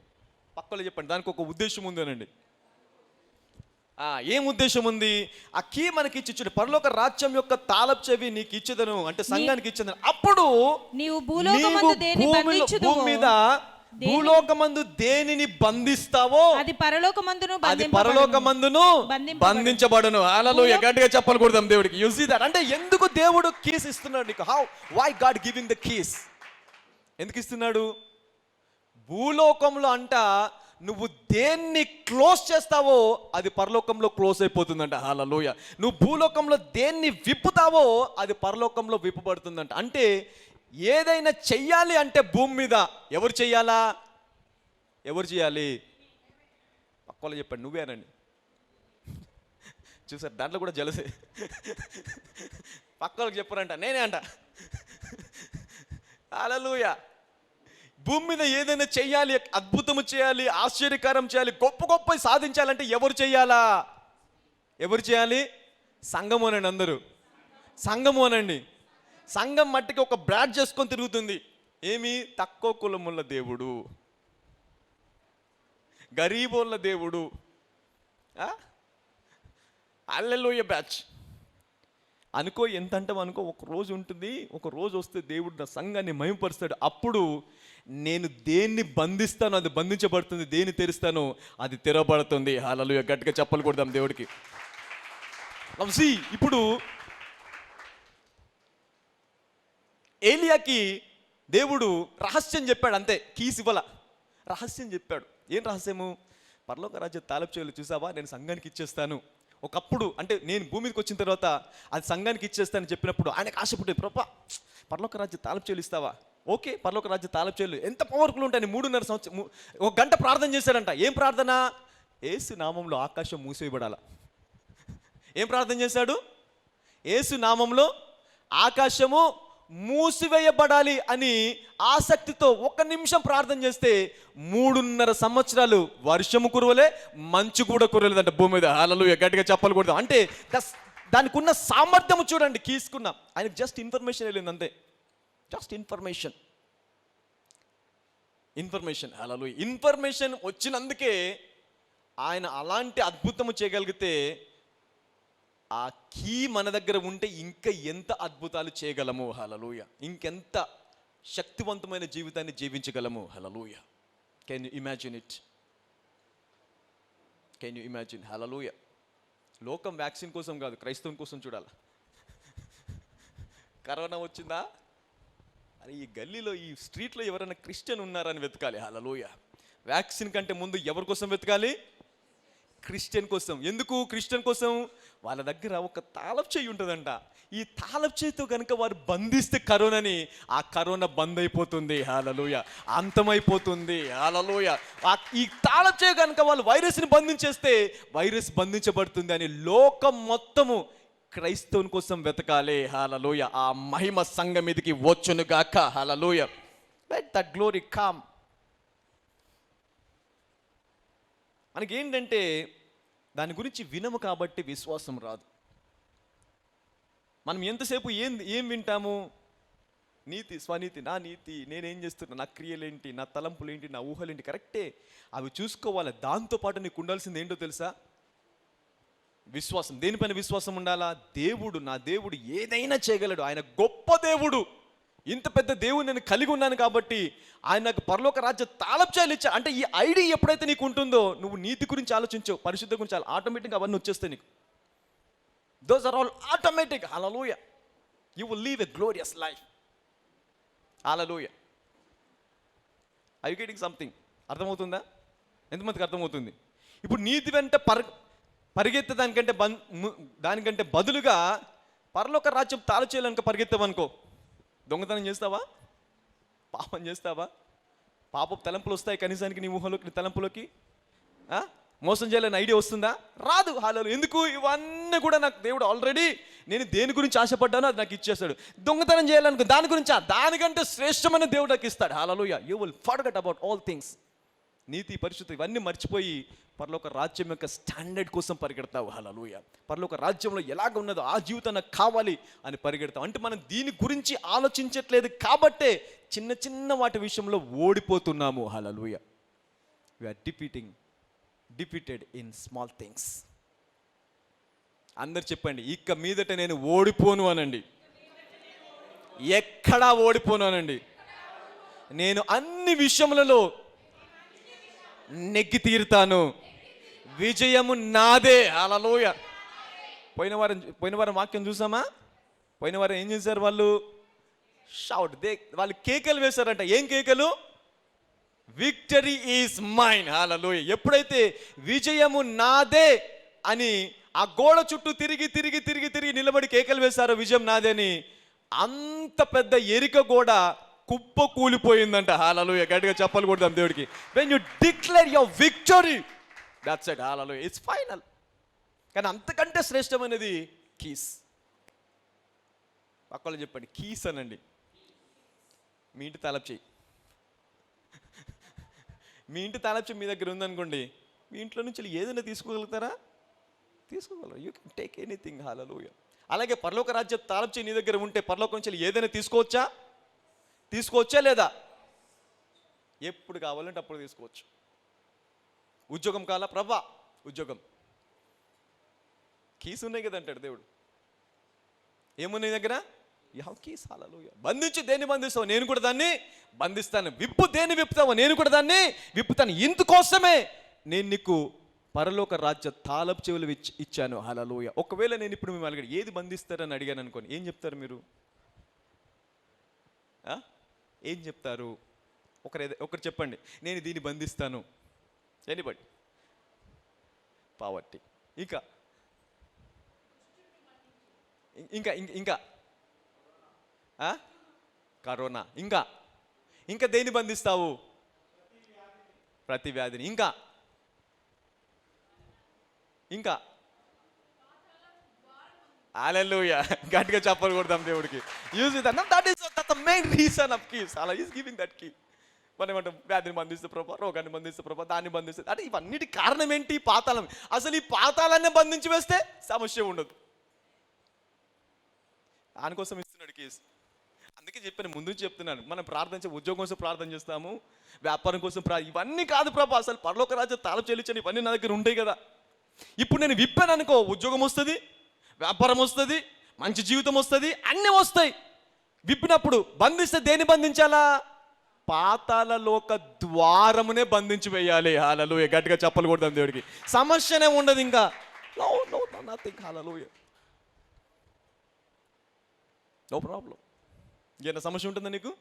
పక్కలో చెప్పండి, దానికి ఒక ఉద్దేశం ఉంది అనండి. ఏం ఉద్దేశం ఉంది? ఆ కీ మనకి ఇచ్చి, పరలోక రాజ్యం యొక్క తాళపు చెవి నీకు ఇచ్చేదను అంటే సంఘానికి ఇచ్చేదను. అప్పుడు నీవు భూమి మీద భూలోకమందు దేనిని బంధిస్తావో అది పరలోకమందును బంధించబడును. హల్లెలూయా. గట్టిగా చెప్పలు కొడదాం దేవుడికి. You see that? అంటే ఎందుకు దేవుడు కీస్ ఇస్తున్నాడు నీకు? How, why God giving the keys? ఎందుకు ఇస్తున్నాడు? భూలోకంలో అంట నువ్వు దేన్ని క్లోజ్ చేస్తావో అది పరలోకంలో క్లోజ్ అయిపోతుందంట. హల్లెలూయా. నువ్వు భూలోకంలో దేన్ని విప్పుతావో అది పరలోకంలో విప్పబడుతుందంట. అంటే ఏదైనా చెయ్యాలి అంటే భూమి మీద ఎవరు చెయ్యాలా? ఎవరు చేయాలి? పక్కలో చెప్పండి, నువ్వేనండి. చూసారు, దాంట్లో కూడా జలసే. పక్కలకు చెప్పారంట, నేనే అంట. హల్లెలూయా. భూమి మీద ఏదైనా చెయ్యాలి, అద్భుతము చేయాలి, ఆశ్చర్యకారం చేయాలి, గొప్ప గొప్ప సాధించాలంటే ఎవరు చేయాలా? ఎవరు చేయాలి? సంఘము అనండి. అందరూ సంఘము అనండి. సంఘం మట్టికి ఒక బ్రాడ్ చేసుకొని తిరుగుతుంది. ఏమి? తక్కువ కులముల దేవుడు, గరీబోళ్ళ దేవుడు. హల్లెలూయా బ్యాచ్ అనుకో, ఎంత అంటావు అనుకో. ఒక రోజు ఉంటుంది, ఒక రోజు వస్తే దేవుడు నా సంఘాన్ని మహిమపరుస్తాడు. అప్పుడు నేను దేన్ని బంధిస్తానో అది బంధించబడుతుంది, దేన్ని తెరుస్తానో అది తెరవబడుతుంది. హల్లెలూయా. గట్టిగా చెప్పలు కొడదాం దేవుడికి. ఇప్పుడు ఏలియాకి దేవుడు రహస్యం చెప్పాడు, అంతే. కీస్ ఇవ్వాల, రహస్యం చెప్పాడు. ఏం రహస్యము? పరలోక రాజ్య తాళపు చెవులు చూసావా, నేను సంఘానికి ఇచ్చేస్తాను. ఒకప్పుడు అంటే నేను భూమి మీదకి వచ్చిన తర్వాత అది సంఘానికి ఇచ్చేస్తానని చెప్పినప్పుడు ఆయనకు ఆశ పుట్టింది. ప్రభా, పరలోక రాజ్య తాళపు చెవులు ఇస్తావా? ఓకే, పరలోక రాజ్య తాళపు చెవులు ఎంత పవర్ఫుల్ ఉంటాయని 3.5 సంవత్సరం 1 గంట ప్రార్థన చేశాడంట. ఏం ప్రార్థన? యేసు నామంలో ఆకాశం మూసివేయబడాల. ఏం ప్రార్థన చేశాడు? యేసు నామంలో ఆకాశము మూసివేయబడాలి అని ఆసక్తితో 1 నిమిషం ప్రార్థన చేస్తే 3.5 సంవత్సరాలు వర్షము కురవలే, మంచు కూడా కురవలేదంట భూమి మీద. హల్లెలూయా. గట్టిగా చెప్పలు కొడదాం. అంటే దానికి ఉన్న సామర్థ్యం చూడండి. కీసుకున్నాం, ఆయనకు జస్ట్ ఇన్ఫర్మేషన్ వెళ్ళింది అంతే. Just information. హల్లెలూయా. ఇన్ఫర్మేషన్ వచ్చినందుకే ఆయన అలాంటి అద్భుతము చేయగలిగితే ఆ కీ మన దగ్గర ఉంటే ఇంకా ఎంత అద్భుతాలు చేయగలము. హల్లెలూయా. ఇంకెంత శక్తివంతమైన జీవితాన్ని జీవించగలము. హల్లెలూయా. Can you imagine it? Can you imagine? హల్లెలూయా. లోకం వ్యాక్సిన్ కోసం కాదు, క్రైస్తవం కోసం చూడాలి. కరోనా వచ్చిందా, అరే ఈ గల్లీలో ఈ స్ట్రీట్లో ఎవరైనా క్రిస్టియన్ ఉన్నారని వెతకాలి. హల్లెలూయా. వ్యాక్సిన్ కంటే ముందు ఎవరి కోసం వెతకాలి? క్రిస్టియన్ కోసం. ఎందుకు క్రిస్టియన్ కోసం? వాళ్ళ దగ్గర ఒక తాళపు చేయి ఉంటుందంట. ఈ తాళపు చేయితో కనుక వారు బంధిస్తే కరోనాని, ఆ కరోనా బంద్ అయిపోతుంది. హల్లెలూయా. అంతమైపోతుంది. హల్లెలూయా. ఈ తాళపు చేయి కనుక వాళ్ళు వైరస్ని బంధించేస్తే వైరస్ బంధించబడుతుంది అని లోకం మొత్తము క్రైస్తవుని కోసం వెతకాలి. హల్లెలూయా. ఆ మహిమ సంఘం మీదకి వచ్చును గాక. హల్లెలూయా. Let that glory come. మనకేంటంటే దాని గురించి వినము కాబట్టి విశ్వాసం రాదు. మనం ఎంతసేపు ఏం వింటాము? నీతి, స్వనీతి, నా నీతి, నేనేం చేస్తున్నా, నా క్రియలేంటి, నా తలంపులేంటి, నా ఊహలేంటి, కరెక్టే. అవి చూసుకోవాలి. దాంతోపాటు నీకు ఉండాల్సింది ఏంటో తెలుసా? విశ్వాసం. దేనిపైన విశ్వాసం ఉండాలా? దేవుడు, నా దేవుడు ఏదైనా చేయగలడు. ఆయన గొప్ప దేవుడు. ఇంత పెద్ద దేవుడు నేను కలిగి ఉన్నాను కాబట్టి ఆయన నాకు పరలోక రాజ్య తాళపు చేయాలి ఇచ్చా. అంటే ఈ ఐడియా ఎప్పుడైతే నీకు ఉంటుందో, నువ్వు నీతి గురించి ఆలోచించవు, పరిశుద్ధ గురించి ఆటోమేటిక్గా అవన్నీ వచ్చేస్తాయి నీకు. Those are all automatic. Hallelujah. You will leave a glorious life. Hallelujah. I you getting something? అర్థమవుతుందా? ఎంతమందికి అర్థమవుతుంది? ఇప్పుడు నీతి వెంట పరిగెత్తే దానికంటే బదులుగా పరలోక రాజ్యం తాళం చేయాలనుకో పరిగెత్తావనుకో, దొంగతనం చేస్తావా? పాపం చేస్తావా? పాపపు తలంపులు వస్తాయి కనీసానికి నీ ఊహలోకి, నీ తలంపులోకి? మోసం చేయాలని ఐడియా వస్తుందా? రాదు. హల్లెలూయా. ఎందుకు? ఇవన్నీ కూడా నాకు దేవుడు ఆల్రెడీ, నేను దేని గురించి ఆశపడ్డానో అది నాకు ఇచ్చేస్తాడు. దొంగతనం చేయాలనుకో, దాని గురించి, దానికంటే శ్రేష్టమైన దేవుడు నాకు ఇస్తాడు. హల్లెలూయా. You will forget about all things. నీతి, పరిశుద్ధి ఇవన్నీ మర్చిపోయి పరలోక రాజ్యం యొక్క స్టాండర్డ్ కోసం పరిగెడతావు. హల్లెలూయా. పరలోక రాజ్యంలో ఎలాగ ఉన్నదో ఆ జీవితం నాకు కావాలి అని పరిగెడతావు. అంటే మనం దీని గురించి ఆలోచించట్లేదు కాబట్టే చిన్న చిన్న వాటి విషయంలో ఓడిపోతున్నాము. హల్లెలూయా. We are defeated in small things. అందరు చెప్పండి, ఇక మీదట నేను ఓడిపోను అనండి. ఎక్కడా ఓడిపోను అనండి. నేను అన్ని విషయములలో నెగ్గి తీరుతాను. విజయము నాదే. హల్లెలూయా. పోయిన వారం వాక్యం చూసామా? పోయిన వారం ఏం చేశారు వాళ్ళు? షౌట్. వాళ్ళు కేకలు వేశారంట. ఏం కేకలు? Victory is mine. హల్లెలూయా. ఎప్పుడైతే విజయము నాదే అని ఆ గోడ చుట్టూ తిరిగి నిలబడి కేకలు వేశారో విజయం నాదే అని, అంత పెద్ద ఎరిక గోడ కుప్ప కూలిపోయిందంట. హల్లెలూయా. గట్టిగా చెప్పలు కొడదాం దేవుడికి. When you declare your victory, that's it. Hallelujah. It's final. కానీ అంతకంటే శ్రేష్టమైనది కీస్. పక్కలో చెప్పండి, కీస్ అనండి. మీ ఇంటి తాళపు చెయ్యి, మీ ఇంటి తాళపు చెయ్యి మీ దగ్గర ఉందనుకోండి, మీ ఇంట్లో నుంచి ఏదైనా తీసుకోగలుగుతారా? తీసుకోగలరు. You can take anything. హల్లెలూయా. అలాగే పరలోక రాజ్యం తాళపు చెయ్యి నీ దగ్గర ఉంటే పరలోకం నుంచి ఏదైనా తీసుకోవచ్చా లేదా? ఎప్పుడు కావాలంటే అప్పుడు తీసుకోవచ్చు. ఉద్యోగం కావాలా? ప్రభా ఉద్యోగం, కీస్ ఉన్నాయి కదా అంటాడు దేవుడు. ఏమున్నాయి దగ్గర? You have keys. హల్లెలూయా. బంధించి దేన్ని బంధిస్తావు? నేను కూడా దాన్ని బంధిస్తాను. విప్పు దేన్ని విప్పుతావు? నేను కూడా దాన్ని విప్పుతాను. ఇందుకోసమే నేను నీకు పరలోక రాజ్య తాళపు చెవులు ఇచ్చాను. హల్లెలూయా. ఒకవేళ నేను ఇప్పుడు మిమ్మల్ని అడిగాను, ఏది బంధిస్తారని అడిగాను అనుకోని, ఏం చెప్తారు మీరు? ఏం చెప్తారు? ఒకరు చెప్పండి, నేను దీన్ని బంధిస్తాను. ఎనీబడి? పావర్టీ. ఇంకా ఇంకా ఇంకా కరోనా. ఇంకా దేన్ని బంధిస్తావు? ప్రతి వ్యాధిని. ఇంకా హల్లెలూయా. గట్టిగా చెప్పలు కొడదాం దేవుడికి. Use it. That is the main reason of keys. అలా ఈస్ గివింగ్ దట్ కీ. మనం ఏమంటాం? వ్యాధిని బంధిస్తే ప్రభా, రోగాన్ని బంధిస్తే ప్రభా, దాన్ని బంధిస్తే. అంటే ఇవన్నిటి కారణం ఏంటి? పాతాళం. అసలు ఈ పాతాళాన్ని బంధించి వేస్తే సమస్య ఉండదు. దానికోసం ఇస్తున్నాడు కేసు. అందుకే చెప్పాను, ముందు చెప్తున్నాను, మనం ప్రార్థించే ఉద్యోగం కోసం ప్రార్థన చేస్తాము, వ్యాపారం కోసం ఇవన్నీ కాదు ప్రభా. అసలు పరలోక రాజ్యం తాళం చెల్లించని ఇవన్నీ నా దగ్గర ఉంటాయి కదా. ఇప్పుడు నేను విప్పాను అనుకో, ఉద్యోగం వస్తుంది, వ్యాపారం వస్తుంది, మంచి జీవితం వస్తుంది, అన్నీ వస్తాయి. విప్పినప్పుడు బంధిస్తే దేన్ని బంధించాలా? పాతాళ లోక ద్వారమునే బంధించి వేయాలి. హల్లెలూయా. గట్టిగా చెప్పలు కొడదాం దేవుడికి. సమస్యనే ఉండదు ఇంకా. No nothing. హల్లెలూయా. No problem. ఏదైనా సమస్య ఉంటుందా నీకు?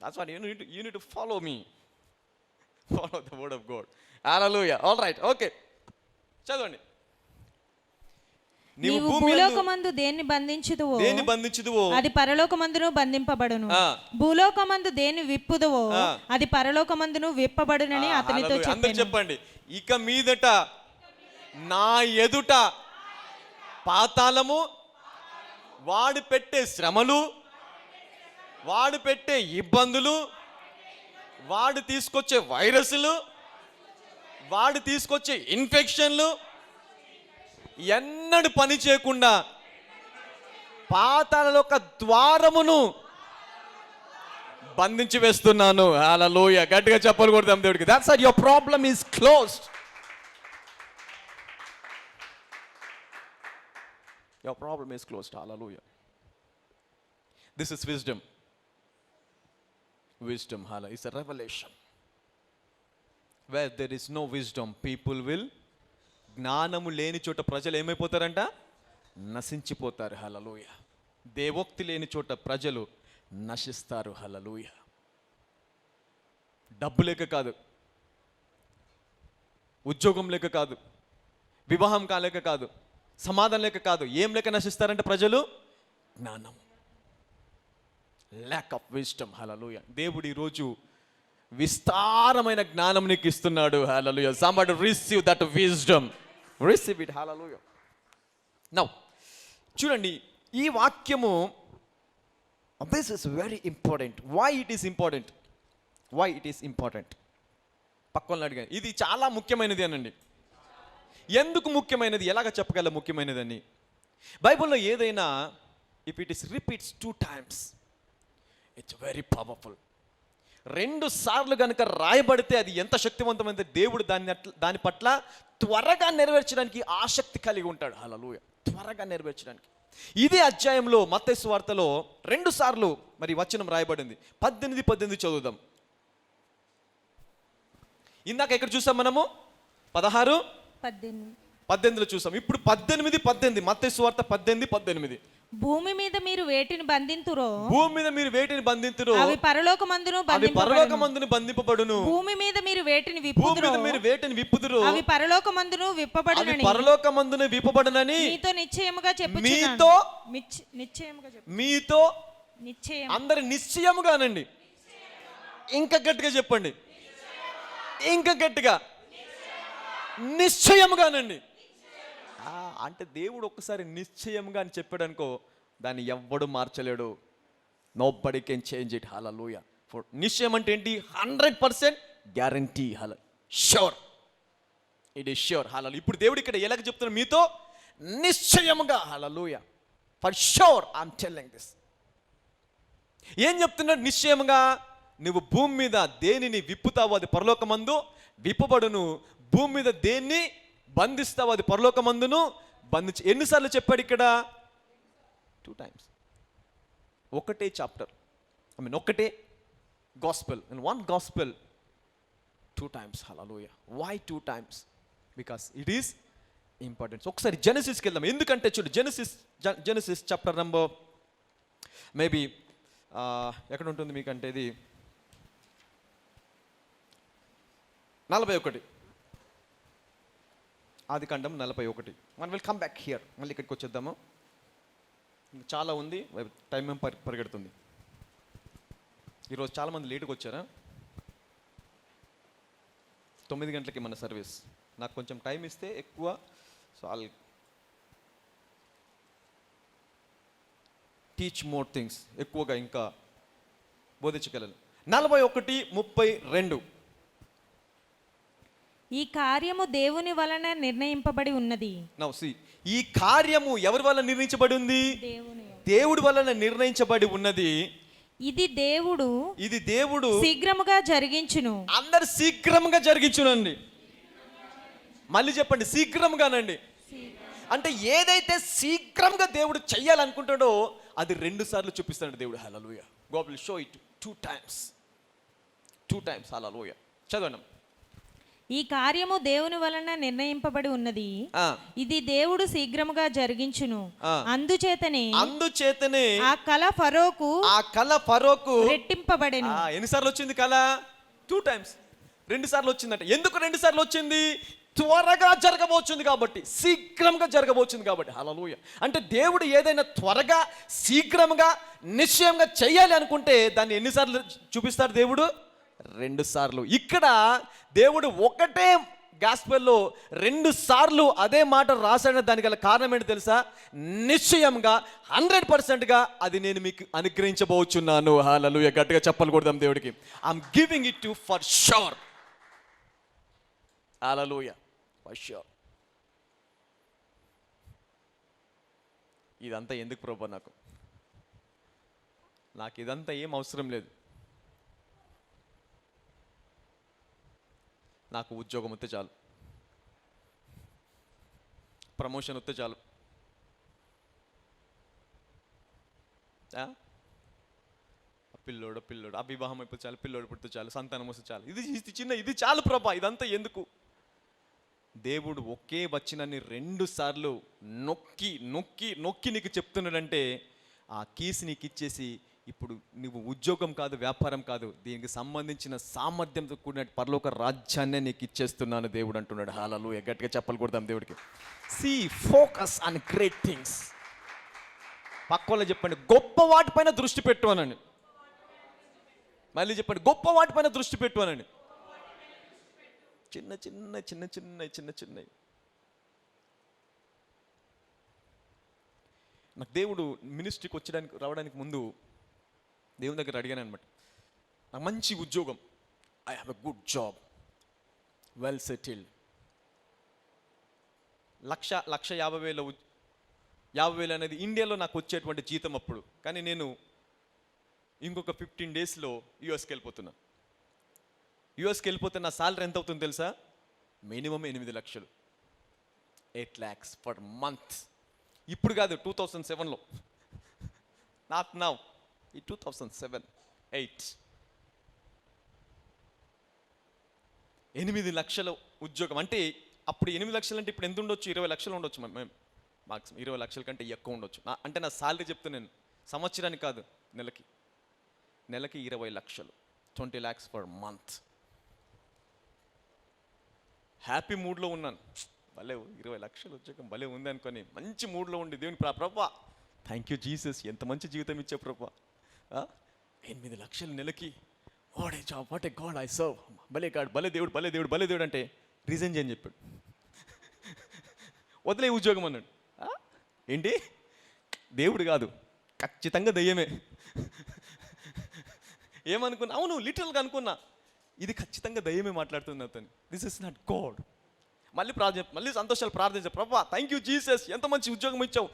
That's what you need to follow me. Follow the word of God. Hallelujah. All right. Okay. చదవండి. నీవు భూలోకమందు దేన్ని బంధించుదువో అది పరలోకమందును బంధింపబడును. భూలోకమందు దేన్ని విప్పుదువో అది పరలోకమందును విప్పబడునని అతనితో చెప్పండి. ఇక మీదట నా ఎదుట పాతాళము, వాడు పెట్టే శ్రమలు, వాడు పెట్టే ఇబ్బందులు, వాడు తీసుకొచ్చే వైరస్లు, వాడు తీసుకొచ్చే ఇన్ఫెక్షన్లు ఎన్నడూ పని చేయకుండా పాతాళ యొక్క ద్వారమును బంధించి వేస్తున్నాను. హల్లెలూయా. గట్టిగా చెప్పలు కొడదాం దేవుడికి. That's what your problem is closed. Your problem is closed. Hallelujah. This is wisdom. Wisdom, hala, is a revelation. Where there is no wisdom, people will, జ్ఞానము లేని చోట ప్రజలు ఏమైపోతారంట? నశించిపోతారు. హల్లెలూయా. దేవోక్తి లేని చోట ప్రజలు నశిస్తారు. హల్లెలూయా. డబ్బు లేక కాదు, ఉద్యోగం లేక కాదు, వివాహం కాలేక కాదు, సమాధానం లేక కాదు. ఏం లేక నశిస్తారంటే ప్రజలు? జ్ఞానం. lack of wisdom. హల్లెలూయా. దేవుడు ఈరోజు విస్తారమైన జ్ఞానం నీకు ఇస్తున్నాడు. హల్లెలూయా. somebody receive that wisdom. receive it. Hallelujah. now చూడండి, ఈ వాక్యము this is very important. why it is important? పక్కన అడిగాను. ఇది చాలా ముఖ్యమైనది అనండి. ఎందుకు ముఖ్యమైనది? ఎలాగ చెప్పగల ముఖ్యమైనది అని? బైబిల్లో ఏదైనా if it is repeats 2 times, it's very powerful. 2 సార్లు కనుక రాయబడితే అది ఎంత శక్తివంతమైంది. దేవుడు దాని పట్ల త్వరగా నెరవేర్చడానికి ఆసక్తి కలిగి ఉంటాడు. హల్లెలూయా. త్వరగా నెరవేర్చడానికి. ఇదే అధ్యాయంలో మత్తయి సువార్తలో 2 సార్లు మరి వచనం రాయబడింది. 18 చదువుదాం. ఇందాక ఎక్కడ చూసాం మనము? 16-18 చూసాం. ఇప్పుడు 18 మత్తయి సువార్త 18. భూమి మీద మీరు వేటిని బంధింతురో అవి పరలోకమందును బంధింపబడును. భూమి మీద మీరు వేటిని విప్పుదురో అవి పరలోకమందును విప్పబడునని మీతో నిశ్చయముగా చెప్పుచున్నాను. మీతో అందరి నిశ్చయముగానండి. ఇంకా గట్టిగా చెప్పండి. ఇంకా గట్టిగా నిశ్చయముగానండి. అంటే దేవుడు ఒక్కసారి నిశ్చయంగా అని చెప్పాడు అనుకో, దాన్ని ఎవ్వడు మార్చలేడు. Nobody can change it. హల్లెలూయా. నిశ్చయం అంటే ఏంటి? 100% guarantee. Sure. It is sure. హల్లెలూయా. ఇప్పుడు దేవుడు ఇక్కడ ఎలాగ చెప్తున్నాడు? మీతో నిశ్చయముగా. హల్లెలూయా. For sure I'm telling this. ఏం చెప్తున్నాడు? నిశ్చయముగా నువ్వు భూమి మీద దేనిని విప్పుతావో అది పరలోకమందు విప్పబడును. భూమి మీద దేన్ని బంధిస్తావు అది పరలోకమందును బంధించి. ఎన్నిసార్లు చెప్పాడు ఇక్కడ? 2 times. ఒకటే చాప్టర్, ఒకటే gospel. And 1 gospel 2 times. Hallelujah. why 2 times? Because it is important. ఒకసారి జెనసిస్కి వెళ్దాం. ఎందుకంటే చూడు, జెనసిస్ చాప్టర్ నంబర్ మేబీ ఎక్కడ ఉంటుంది మీకంటే ఇది 41. ఆదికాండం 41. మనం విల్ కమ్ బ్యాక్ హియర్. మళ్ళీ ఇక్కడికి వచ్చేద్దాము. చాలా ఉంది, టైం ఏం పరిగెడుతుంది. ఈరోజు చాలామంది లేటుగా వచ్చారా? 9 గంటలకి మన సర్వీస్. నాకు కొంచెం టైం ఇస్తే ఎక్కువ, so I'll teach more things. ఎక్కువగా ఇంకా బోధించగలను. 41:32. ఈ కార్యము దేవుని వలన నిర్ణయింపబడి ఉన్నది. నౌ సీ, ఈ కార్యము ఎవరి వలన నిర్ణయించబడి ఉంది? దేవుడి వలన నిర్ణయించబడి ఉన్నది. ఇది దేవుడు శీఘ్రముగా జరిగించును. అందరు శీఘ్రముగా జరిగించునండి. మళ్ళీ చెప్పండి, శీఘ్రముగానండి. అంటే ఏదైతే శీఘ్రంగా దేవుడు చెయ్యాలనుకుంటాడో అది 2 సార్లు చూపిస్తాడు దేవుడు. హల్లెలూయా. God will show it 2 times. 2 times. హల్లెలూయా. చదవండి. ఈ కార్యము దేవుని వలన నిర్ణయింపబడి ఉన్నది, ఇది దేవుడు శీఘ్రముగా జరిగించును. అందుచేతనే ఆ కల ఫరోకు రెట్టింపబడెను. ఎన్నిసార్లు వచ్చింది కల? 2 times. 2 సార్లు వచ్చిందంట. ఎందుకు 2 సార్లు వచ్చింది? త్వరగా జరగబోతుంది కాబట్టి, శీఘ్రంగా జరగబోతుంది కాబట్టి. హల్లెలూయా. అంటే దేవుడు ఏదైనా త్వరగా, శీఘ్రంగా, నిశ్చయంగా చేయాలి అనుకుంటే దాన్ని ఎన్నిసార్లు చూపిస్తాడు దేవుడు? 2 సార్లు. ఇక్కడ దేవుడు ఒకటే గాస్పెల్లో 2 సార్లు అదే మాట రాశాడని దానికి గల కారణం ఏంటి తెలుసా? నిశ్చయంగా 100%గా అది నేను మీకు అనుగ్రహించబోచున్నాను. హల్లెలూయా. గట్టిగా చెప్పలు కొడదాం దేవుడికి. I'm giving it to for sure. Hallelujah. For sure. ఇదంతా ఎందుకు ప్రభు? నాకు ఇదంతా ఏం అవసరం లేదు. నాకు ఉద్యోగం వస్తే చాలు, ప్రమోషన్ వస్తే చాలు, పిల్లోడు ఆ వివాహం అయిపోతే చాలు, పిల్లోడు పుడితే చాలు, సంతానం వస్తే చాలు, ఇది చాలు ప్రభా. ఇదంతా ఎందుకు? దేవుడు ఒకే వచనాన్ని 2 సార్లు నొక్కి నొక్కి నొక్కి నీకు చెప్తున్నాడంటే ఆ కీస్ నీకు ఇచ్చేసి, ఇప్పుడు నువ్వు ఉద్యోగం కాదు, వ్యాపారం కాదు, దీనికి సంబంధించిన సామర్థ్యంతో కూడిన పరలోక రాజ్యాన్నే నీకు ఇచ్చేస్తున్నాను దేవుడు అంటున్నాడు. హల్లెలూయా. గట్టిగా చెప్పలు కొడదాం దేవుడికి. See focus on great things. పక్కలో చెప్పండి, గొప్ప వాటిపైన దృష్టి పెట్టు అనండి. మళ్ళీ చెప్పండి, గొప్ప వాటిపైన దృష్టి పెట్టు అనండి. చిన్న చిన్న నాకు దేవుడు మినిస్ట్రీకి రావడానికి ముందు దేవుని దగ్గర అడిగాను అనమాట. నాకు మంచి ఉద్యోగం, I have a good job, well settled, 1,50,000 అనేది ఇండియాలో నాకు వచ్చేటువంటి జీతం అప్పుడు. కానీ నేను ఇంకొక 15 daysలో యూఎస్కి వెళ్ళిపోతున్నా. యూఎస్కి వెళ్ళిపోతే నా సాలరీ ఎంత అవుతుందో తెలుసా? మినిమం 8 లక్షలు, 8 lakhs పర్ మంత్. ఇప్పుడు కాదు, 2007లో, నాట్ నౌ, ఈ 2007-8. 8 లక్షల ఉద్యోగం అంటే అప్పుడు 8 లక్షలు అంటే ఇప్పుడు ఎంత ఉండొచ్చు? 20 లక్షలు ఉండొచ్చు. మేము మాక్సిమం 20 లక్షల కంటే ఎక్కువ ఉండొచ్చు. అంటే నా సాలరీ చెప్తున్నాను, సంవత్సరానికి కాదు, నెలకి 20 లక్షలు, 20 lakhs పర్ మంత్. హ్యాపీ మూడ్లో ఉన్నాను. భలే 20 లక్షలు ఉద్యోగం భలే ఉంది అనుకొని మంచి మూడ్లో ఉండి దేవుని ప్రభా థ్యాంక్ యూ జీసస్, ఎంత మంచి జీవితం ఇచ్చే ప్రభా. 8 లక్షలు నెలకి, what a job, what a God I serve, భలే గాడ్, భలే దేవుడు అంటే రీజన్ చేయని చెప్పాడు. వదిలే ఉద్యోగం అన్నాడు. ఏంటి? దేవుడు కాదు, ఖచ్చితంగా దయ్యమే. ఏమనుకున్నా? అవును, లిటరల్గా అనుకున్నా, ఇది ఖచ్చితంగా దయ్యమే మాట్లాడుతుంది అతను. This is not God. మళ్ళీ సంతోషాలు ప్రార్థించాను, ప్రభా థ్యాంక్ యూ జీసస్, ఎంత మంచి ఉద్యోగం ఇచ్చావు,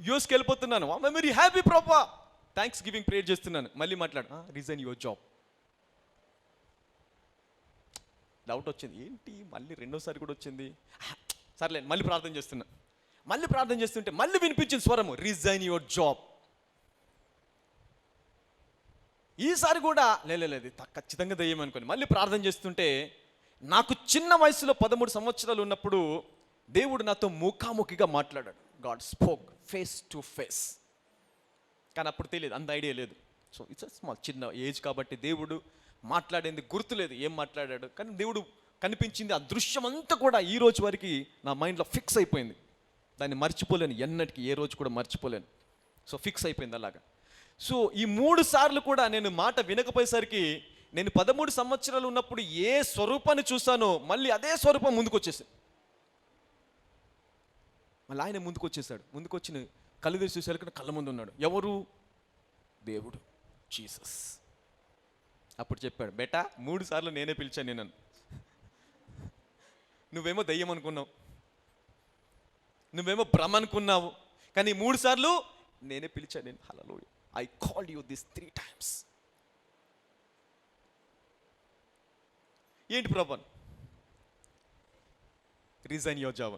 యూఎస్కి వెళ్ళిపోతున్నాను, ఐఎమ్ వెరీ హ్యాపీ ప్రభా, థ్యాంక్స్ గివింగ్ ప్రేయర్ చేస్తున్నాను. మళ్ళీ మాట్లాడు, రిజైన్ యువర్ జాబ్. డౌట్ వచ్చింది, ఏంటి మళ్ళీ 2వ సారి కూడా వచ్చింది. సర్లే మళ్ళీ ప్రార్థన చేస్తుంటే మళ్ళీ వినిపించింది స్వరము, రిజైన్ యువర్ జాబ్. ఈసారి కూడా లేదు ఖచ్చితంగా దయ్యం అనుకోని మళ్ళీ ప్రార్థన చేస్తుంటే, నాకు చిన్న వయసులో 13 సంవత్సరాలు ఉన్నప్పుడు దేవుడు నాతో ముఖాముఖిగా మాట్లాడాడు. God spoke face to face. కానీ అప్పుడు తెలియదు, అంత ఐడియా లేదు. సో ఇట్స్ స్మాల్, చిన్న ఏజ్ కాబట్టి దేవుడు మాట్లాడేది గుర్తులేదు ఏం మాట్లాడాడు. కానీ దేవుడు కనిపించింది, ఆ దృశ్యం అంతా కూడా ఈ రోజు వరకు నా మైండ్లో ఫిక్స్ అయిపోయింది. దాన్ని మర్చిపోలేను, ఎన్నటికీ ఏ రోజు కూడా మర్చిపోలేను. సో ఫిక్స్ అయిపోయింది అలాగా. సో ఈ 3 సార్లు కూడా నేను మాట వినకపోయేసరికి, నేను 13 సంవత్సరాలు ఉన్నప్పుడు ఏ స్వరూపాన్ని చూసానో మళ్ళీ అదే స్వరూపం ముందుకు వచ్చేసాడు. మళ్ళీ ఆయన ముందుకు వచ్చి కళ్ళు తెరిచి చూసేసరికి కళ్ళ ముందు ఉన్నాడు. ఎవరు? దేవుడు, జీసస్. అప్పుడు చెప్పాడు, బేటా 3 సార్లు నేనే పిలిచాను నేను. నువ్వేమో దయ్యం అనుకున్నావు, నువ్వేమో భ్రమ అనుకున్నావు, కానీ 3 సార్లు నేనే పిలిచాను నేను. హల్లెలూయా. I called you this 3 times. ఏంటి ప్రభు? Resign your job.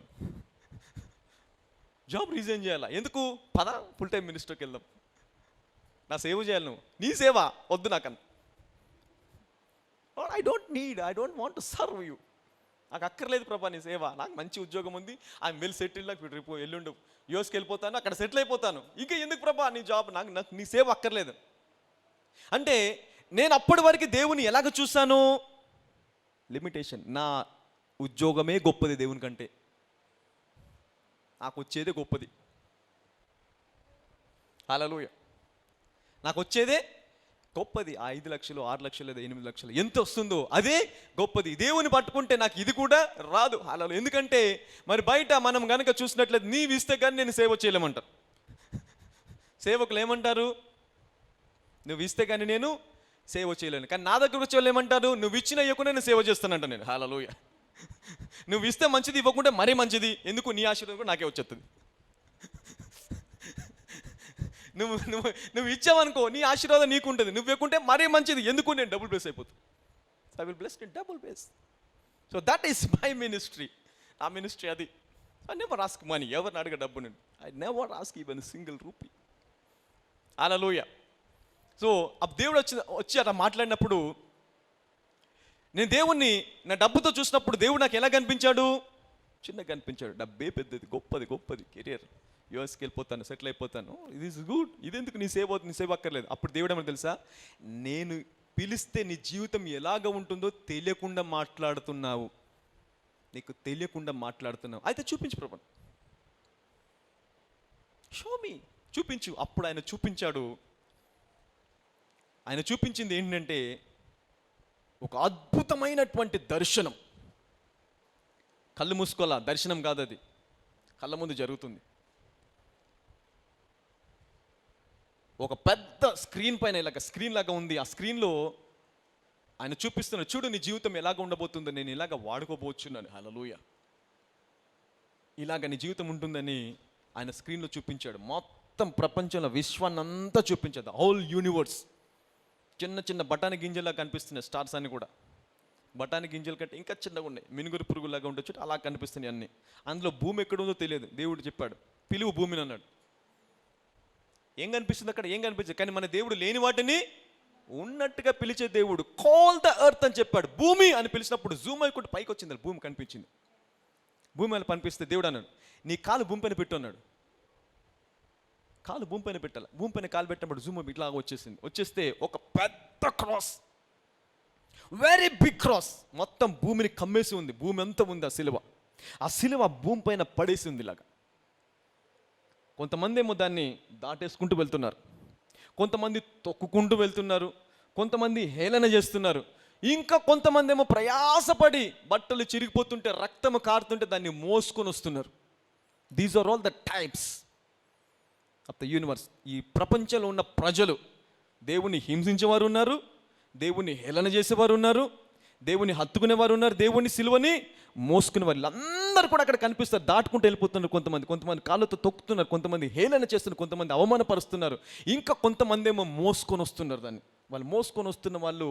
Job resign చేయాలా? ఎందుకు? పద ఫుల్ టైం మినిస్టర్కి వెళ్దాం, నా సేవ చేయాలి. నువ్వు నీ సేవ వద్దు నాకన్నా. I don't want to serve you. నాకు అక్కర్లేదు ప్రభా నీ సేవ, నాకు మంచి ఉద్యోగం ఉంది, ఐఎమ్ వెల్ సెటిల్డ్, నాకు రేపు ఎల్లుండు యూఎస్కి వెళ్ళిపోతాను, అక్కడ సెటిల్ అయిపోతాను, ఇంకా ఎందుకు ప్రభా నీ జాబ్, నాకు నీ సేవ అక్కర్లేదు. అంటే నేను అప్పటి వరకు దేవుని ఎలాగ చూశాను? లిమిటేషన్. నా ఉద్యోగమే గొప్పది దేవుని కంటే, నాకు వచ్చేదే గొప్పది. హల్లెలూయా. నాకు వచ్చేదే గొప్పది. ఆ 5 లక్షలు 6 లక్షలు లేదా 8 లక్షలు ఎంత వస్తుందో అదే గొప్పది. దేవుని పట్టుకుంటే నాకు ఇది కూడా రాదు. అలా ఎందుకంటే మరి బయట మనం కనుక చూసినట్లయితే నీవు ఇస్తే కానీ నేను సేవ చేయలేమంటారు. సేవకులు ఏమంటారు? నువ్వు ఇస్తే కానీ నేను సేవ చేయలేను. కానీ నా దగ్గర వచ్చే వాళ్ళు ఏమంటారు? నువ్వు ఇచ్చిన ఇవ్వకుండా నేను సేవ చేస్తానంట నేను. హల్లెలూయా. నువ్వు ఇస్తే మంచిది, ఇవ్వకుంటే మరీ మంచిది. ఎందుకు? నీ ఆశీర్వాదం కూడా నాకే వచ్చేస్తుంది. నువ్వు నువ్వు నువ్వు ఇచ్చావనుకో నీ ఆశీర్వాదం నీకు ఉంటుంది, నువ్వు ఇవ్వకుంటే మరీ మంచిది. ఎందుకు? నేను డబుల్ బేస్ అయిపోతుంది. I will bless in double base. So that is my ministry. ఆ మినిస్ట్రీ అది. I never ask money. ఎవరిని అడగ డబ్బు నేను. I never ask even single rupee. Hallelujah. So ఆ దేవుడు వచ్చి అలా మాట్లాడినప్పుడు నేను దేవుణ్ణి నా డబ్బుతో చూసినప్పుడు దేవుడు నాకు ఎలా కనిపించాడు? చిన్నగా కనిపించాడు. డబ్బే పెద్దది, గొప్పది కెరియర్, యూఎస్కి వెళ్ళిపోతాను, సెటిల్ అయిపోతాను, ఇది ఇస్ గుడ్, ఇదెందుకు నీ సేవ అక్కర్లేదు. అప్పుడు దేవుడు ఏమని తెలుసా? నేను పిలిస్తే నీ జీవితం ఎలాగ ఉంటుందో తెలియకుండా మాట్లాడుతున్నావు, నీకు తెలియకుండా మాట్లాడుతున్నావు, అయితే చూపించు ప్రభు, షో మీ, చూపించు. అప్పుడు ఆయన చూపించాడు. ఆయన చూపించింది ఏంటంటే ఒక అద్భుతమైనటువంటి దర్శనం. కళ్ళు మూసుకోవాలా, దర్శనం కాదు అది, కళ్ళ ముందు జరుగుతుంది. ఒక పెద్ద స్క్రీన్ పైన ఇలాగ స్క్రీన్ లాగా ఉంది. ఆ స్క్రీన్లో ఆయన చూపిస్తున్నాడు, చూడు నీ జీవితం ఎలాగ ఉండబోతుందో, నేను ఇలాగ వాడుకోబోచున్నాను. హల్లెలూయా. ఇలాగ నీ జీవితం ఉంటుందని ఆయన స్క్రీన్లో చూపించాడు. మొత్తం ప్రపంచంలో విశ్వాన్ని అంతా చూపించాడు, హోల్ యూనివర్స్. చిన్న చిన్న బఠానీ గింజలా కనిపిస్తున్నాయి స్టార్స్ అన్ని కూడా. బఠానీ గింజల కంటే ఇంకా చిన్నగా ఉన్నాయి, మినుగురు పురుగులాగా ఉండొచ్చు, అలా కనిపిస్తున్నాయి అన్నీ. అందులో భూమి ఎక్కడుందో తెలియదు. దేవుడు చెప్పాడు, పిలువు భూమిని అన్నాడు. ఏం కనిపిస్తుంది అక్కడ? ఏం కనిపించదు. కానీ మన దేవుడు లేని వాటిని ఉన్నట్టుగా పిలిచే దేవుడు. కాల్ ద ఎర్త్ అని చెప్పాడు. భూమి అని పిలిచినప్పుడు జూమ్ అయిపోయి పైకి వచ్చింది, భూమి కనిపించింది. భూమి అని కనిపిస్తే దేవుడు అన్నాడు, నీ కాలు భూమి పైన పెట్టు అన్నాడు. కాలు భూమి పైన పెట్టాలి. భూమి పైన కాలు పెట్టినప్పుడు జూమ్ ఇట్లా వచ్చేసింది. వచ్చేస్తే ఒక పెద్ద క్రాస్, వెరీ బిగ్ క్రాస్, మొత్తం భూమిని కమ్మేసి ఉంది. భూమి అంతా ఉంది. ఆ సిలువ భూమి పైన పడేసి ఉంది ఇలాగా. కొంతమంది ఏమో దాన్ని దాటేసుకుంటూ వెళ్తున్నారు, కొంతమంది తొక్కుకుంటూ వెళ్తున్నారు, కొంతమంది హేళన చేస్తున్నారు, ఇంకా కొంతమంది ఏమో ప్రయాసపడి బట్టలు చిరిగిపోతుంటే రక్తము కారుతుంటే దాన్ని మోసుకొని వస్తున్నారు. These are all the types of the universe. ఈ ప్రపంచంలో ఉన్న ప్రజలు దేవుని హింసించేవారు ఉన్నారు, దేవుని హేళన చేసేవారు ఉన్నారు, దేవుని హత్తుకునేవారు ఉన్నారు, దేవుని సిలువని మోసుకునేవారు. వీళ్ళందరూ కూడా అక్కడ కనిపిస్తారు. దాటుకుంటూ వెళ్ళిపోతున్నారు. కొంతమంది కాళ్ళతో తొక్కుతున్నారు, కొంతమంది హేళన చేస్తున్నారు, కొంతమంది అవమానపరుస్తున్నారు, ఇంకా కొంతమంది ఏమో మోసుకొని వస్తున్నారు. దాన్ని వాళ్ళు మోసుకొని వస్తున్న వాళ్ళు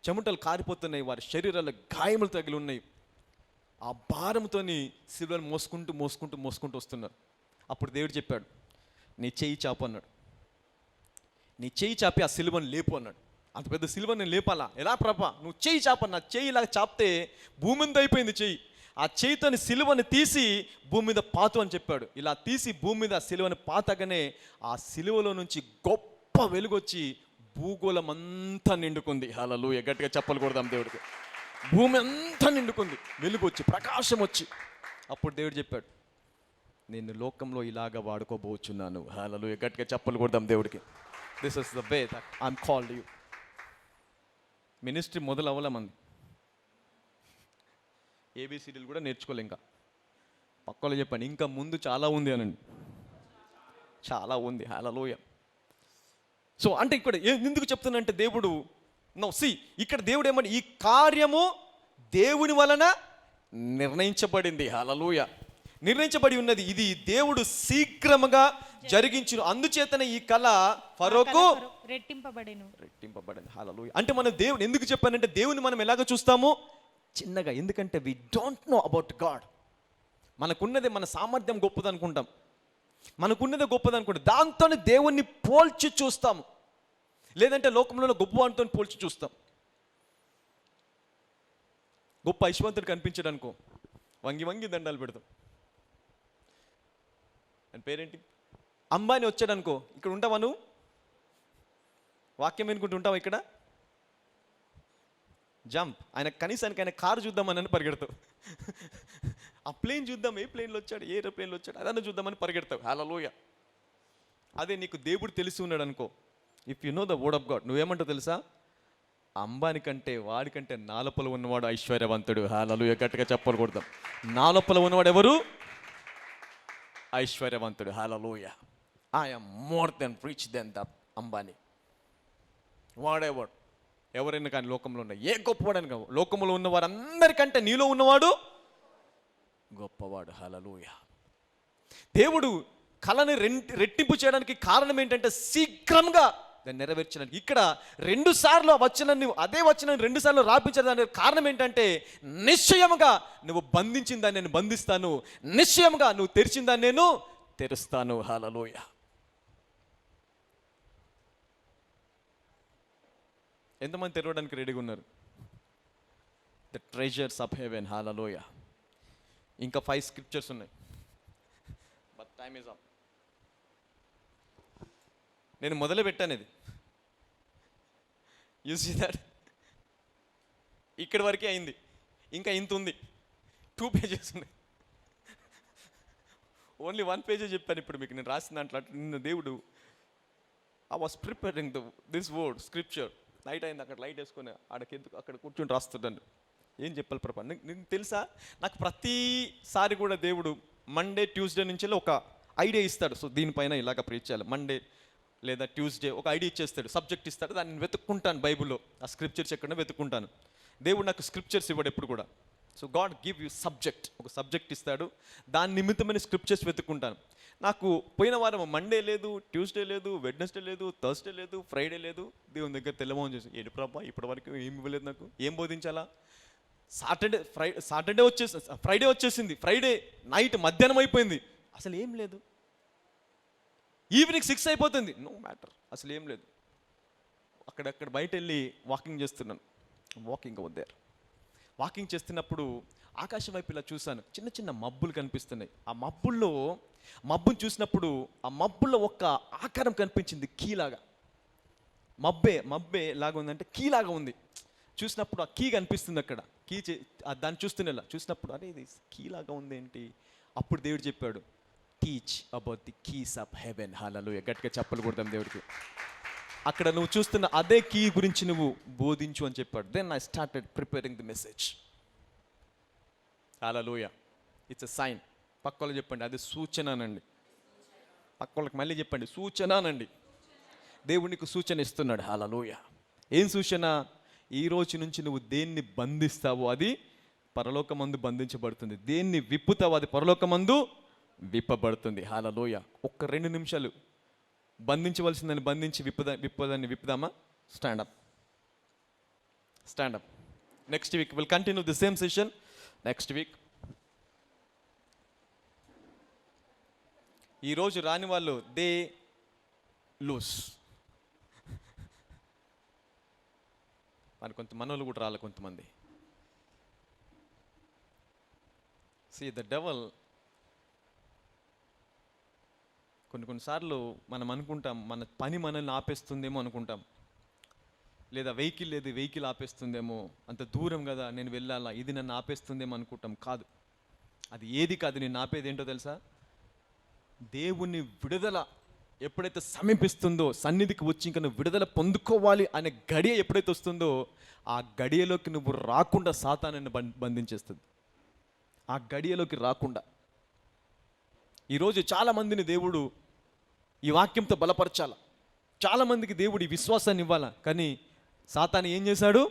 చెమటలు కారిపోతున్నాయి, వారి శరీరాలు గాయములు తగిలి ఉన్నాయి. ఆ భారంతోని సిలువను మోసుకుంటూ వస్తున్నారు. అప్పుడు దేవుడు చెప్పాడు, నీ చెయ్యి చాపు అన్నాడు. నీ చెయ్యి చాపి ఆ సిలువను లేపు అన్నాడు. అంత పెద్ద సిలువను నేను లేపాలా? ఎలా ప్రభా? నువ్వు చెయ్యి చాపన్నా. చెయ్యి ఇలా చాపితే భూమి మీద అయిపోయింది చెయ్యి. ఆ చెయ్యితోని సిలువని తీసి భూమి మీద పాతు అని చెప్పాడు. ఇలా తీసి భూమి మీద సిలువని పాతగానే ఆ సిలువలో నుంచి గొప్ప వెలుగొచ్చి భూగోళం అంతా నిండుకుంది. హల్లెలూయా. గట్టిగా చెప్పలు కొడదాం దేవుడికి. భూమి అంతా నిండుకుంది, వెలుగొచ్చి, ప్రకాశం వచ్చి. అప్పుడు దేవుడు చెప్పాడు, నేను లోకంలో ఇలాగా వాడుకోబోచున్నాను. హల్లెలూయా. గట్టిగా చెప్పలు కొడదాం దేవుడికి. This is the way that I'm called you. Ministry మొదలు అవ్వలేమంది, ఏబిసిడీలు కూడా నేర్చుకోలే. ఇంకా పక్కలో చెప్పండి, ఇంకా ముందు చాలా ఉంది అనండి. చాలా ఉంది. హల్లెలూయా. సో అంటే ఇక్కడ ఎందుకు చెప్తున్నంటే దేవుడు ఇక్కడ దేవుడు ఏమని, ఈ కార్యము దేవుని వలన నిర్ణయించబడింది. హల్లెలూయా. నిర్ణయించబడి ఉన్నది. ఇది దేవుడు శీఘ్రముగా జరిగించును. అందుచేతనే ఈ కళ ఫరోకు రెట్టింపబడింది. హల్లెలూయా. అంటే మనం దేవుడు ఎందుకు చెప్పానంటే దేవుని మనం ఎలాగ చూస్తాము? చిన్నగా. ఎందుకంటే we don't know about God. మనకున్నదే మన సామర్థ్యం గొప్పది అనుకుంటాం, మనకున్నదే గొప్పది అనుకుంటాం. దాంతోనే దేవుణ్ణి పోల్చి చూస్తాము, లేదంటే లోకంలో గొప్పవాడితో పోల్చి చూస్తాం. గొప్ప ఐశ్వర్యంతుడు కనిపించాడు అనుకో, వంగి వంగి దండాలు పెడతాం. అని పేరేంటి? అంబానీ వచ్చాడు అనుకో, ఇక్కడ ఉంటావా నువ్వు? వాక్యం వినుకుంటూ ఉంటావా ఇక్కడ? జంప్. ఆయన కనీసానికి ఆయన కారు చూద్దామని పరిగెడతావు. ఆ ప్లేన్ చూద్దాం, ఏ ప్లేన్లో వచ్చాడు, ఏ ఏరోప్లేన్లో వచ్చాడు, అదన్నా చూద్దామని పరిగెడతావు. హల్లెలూయా. అదే నీకు దేవుడు తెలిసి ఉన్నాడు అనుకో, if you know the word of God, నువ్వేమంటావు తెలుసా? అంబాని కంటే వాడికంటే నాలోపల ఉన్నవాడు ఐశ్వర్యవంతుడు. హల్లెలూయా. గట్టిగా చెప్పలు కొడదాం. నాలోపల ఉన్నవాడు ఎవరు? ఐశ్వర్యవంతుడు. హల్లెలూయా. I am more than rich than the Ambani. వాడెవడు? ఎవరైనా కానీ లోకంలో ఉన్న ఏ గొప్పవాడని కావు, లోకంలో ఉన్న వారందరికంటే నీలో ఉన్నవాడు గొప్పవాడు. హల్లెలూయా. దేవుడు కళని రెట్టింపు చేయడానికి కారణం ఏంటంటే శీఘ్రంగా దాన్ని నెరవేర్చడానికి. ఇక్కడ 2 సార్లు అదే వచనాన్ని 2 సార్లు రాపించడానికి కారణం ఏంటంటే నిశ్చయముగా నువ్వు బంధించిన దాన్ని నేను బంధిస్తాను, నిశ్చయముగా నువ్వు తెరిచిన దాన్ని నేను తెరుస్తాను. హల్లెలూయా. ఎంతమంది తెరవడానికి రెడీగా ఉన్నారు? The treasures of heaven. హల్లెలూయా. ఇంకా 5 స్క్రిప్చర్స్ ఉన్నాయి, బట్ టైమ్ ఈజ్ అప్. నేను మొదలు పెట్టాను ఇది. You see that? ఇక్కడి వరకే అయింది, ఇంకా ఇంత ఉంది. 2 పేజెస్ ఉన్నాయి. ఓన్లీ 1 పేజే చెప్పాను ఇప్పుడు మీకు. నేను రాసిన దాంట్లో నిన్న దేవుడు, I was preparing this word scripture. Night అయింది, అక్కడ లైట్ వేసుకొని అక్కడ కూర్చొని రాస్తున్నాను. ఏం చెప్పాలి ప్రభా? నీకు తెలుసా, నాకు ప్రతిసారి కూడా దేవుడు మండే ట్యూస్డే నుంచి ఒక ఐడియా ఇస్తాడు. సో దీనిపైన ఇలాగ ప్రీచ్ చేయాలి. మండే లేదా ట్యూస్డే ఒక ఐడియా ఇచ్చేస్తాడు, సబ్జెక్ట్ ఇస్తాడు. దాన్ని నేను వెతుక్కుంటాను బైబిల్లో, ఆ స్క్రిప్చర్స్ ఎక్కడో వెతుక్కుంటాను. దేవుడు నాకు స్క్రిప్చర్స్ ఇవ్వడు ఎప్పుడు కూడా. So God give you subject, ఒక సబ్జెక్ట్ ఇస్తాడు, దాని నిమిత్తమైన స్క్రిప్చర్స్ వెతుక్కుంటాను. నాకు పోయిన వారం మండే లేదు, ట్యూస్డే లేదు, వెడ్నెస్డే లేదు, థర్స్డే లేదు, ఫ్రైడే లేదు. దేవుని దగ్గర తెల్లమోహం చేసి, ఏడు ప్రభా ఇప్పటి వరకు ఏమి ఇవ్వలేదు, నాకు ఏం బోధించాలా? సాటర్డే ఫ్రైడే వచ్చేసింది, ఫ్రైడే నైట్ మధ్యాహ్నం అయిపోయింది, అసలు ఏం లేదు. ఈవినింగ్ 6 అయిపోతుంది, నో మ్యాటర్, అసలు ఏం లేదు. అక్కడక్కడ బయట వెళ్ళి వాకింగ్ చేస్తున్నాను, వాకింగ్ వద్దారు. వాకింగ్ చేస్తున్నప్పుడు ఆకాశం వైపు ఇలా చూశాను, చిన్న చిన్న మబ్బులు కనిపిస్తున్నాయి. ఆ మబ్బును చూసినప్పుడు ఆ మబ్బుల్లో ఒక ఆకారం కనిపించింది, కీలాగా. మబ్బే లాగా ఉందంటే కీలాగా ఉంది. చూసినప్పుడు ఆ కీ కనిపిస్తుంది అక్కడ. దాన్ని చూసినప్పుడు అరే ఇది కీలాగా ఉంది ఏంటి? అప్పుడు దేవుడు చెప్పాడు, teach about the keys of heaven. హల్లెలూయా. గట్టిగా చప్పలు కొడదాం దేవుడికి. అక్కడ నువ్వు చూస్తున్న అదే కీ గురించి నువ్వు బోధించు అని చెప్పాడు. Then I started preparing the message. హల్లెలూయా. It's a sign. పక్కలకు చెప్పండి, అది సూచననండి. పక్కలకు మళ్ళీ చెప్పండి, సూచననండి. దేవుడు నీకు సూచన ఇస్తున్నాడు. హల్లెలూయా. ఏం సూచన? ఈ రోజు నుంచి నువ్వు దేన్ని బంధిస్తావో అది పరలోకమందు బంధించబడుతుంది, దేన్ని విప్పుతావో అది పరలోకమందు విప్పబడుతుంది. హల్లెలూయా. ఒక్క 2 నిమిషాలు బంధించవలసిందని బంధించి విప్పుదామా? Stand up. Next week will continue the same session. Next week. ఈరోజు రాని వాళ్ళు దే లూస్. మరి మనోళ్ళు కూడా రాలే కొంతమంది. See the devil, కొన్నిసార్లు మనం అనుకుంటాం మన పని మనల్ని ఆపేస్తుందేమో అనుకుంటాం, లేదా వెహికల్ ఆపేస్తుందేమో, అంత దూరం కదా నేను వెళ్ళాలా, ఇది నన్ను ఆపేస్తుందేమో అనుకుంటాం. కాదు, అది ఏది కాదు. నేను ఆపేది ఏంటో తెలుసా? దేవుని విడుదల ఎప్పుడైతే సమీపిస్తుందో, సన్నిధికి వచ్చి ఇంకా నువ్వు విడుదల పొందుకోవాలి అనే గడియ ఎప్పుడైతే వస్తుందో, ఆ గడియలోకి నువ్వు రాకుండా సాతాను నిన్ను బంధించేస్తుంది. ఆ గడియలోకి రాకుండా. ఈరోజు చాలామందిని దేవుడు ఈ వాక్యంతో బలపరచాల, చాలామందికి దేవుడు ఈ విశ్వాసాన్ని ఇవ్వాలా, కానీ సాతాను ఏం చేశాడు?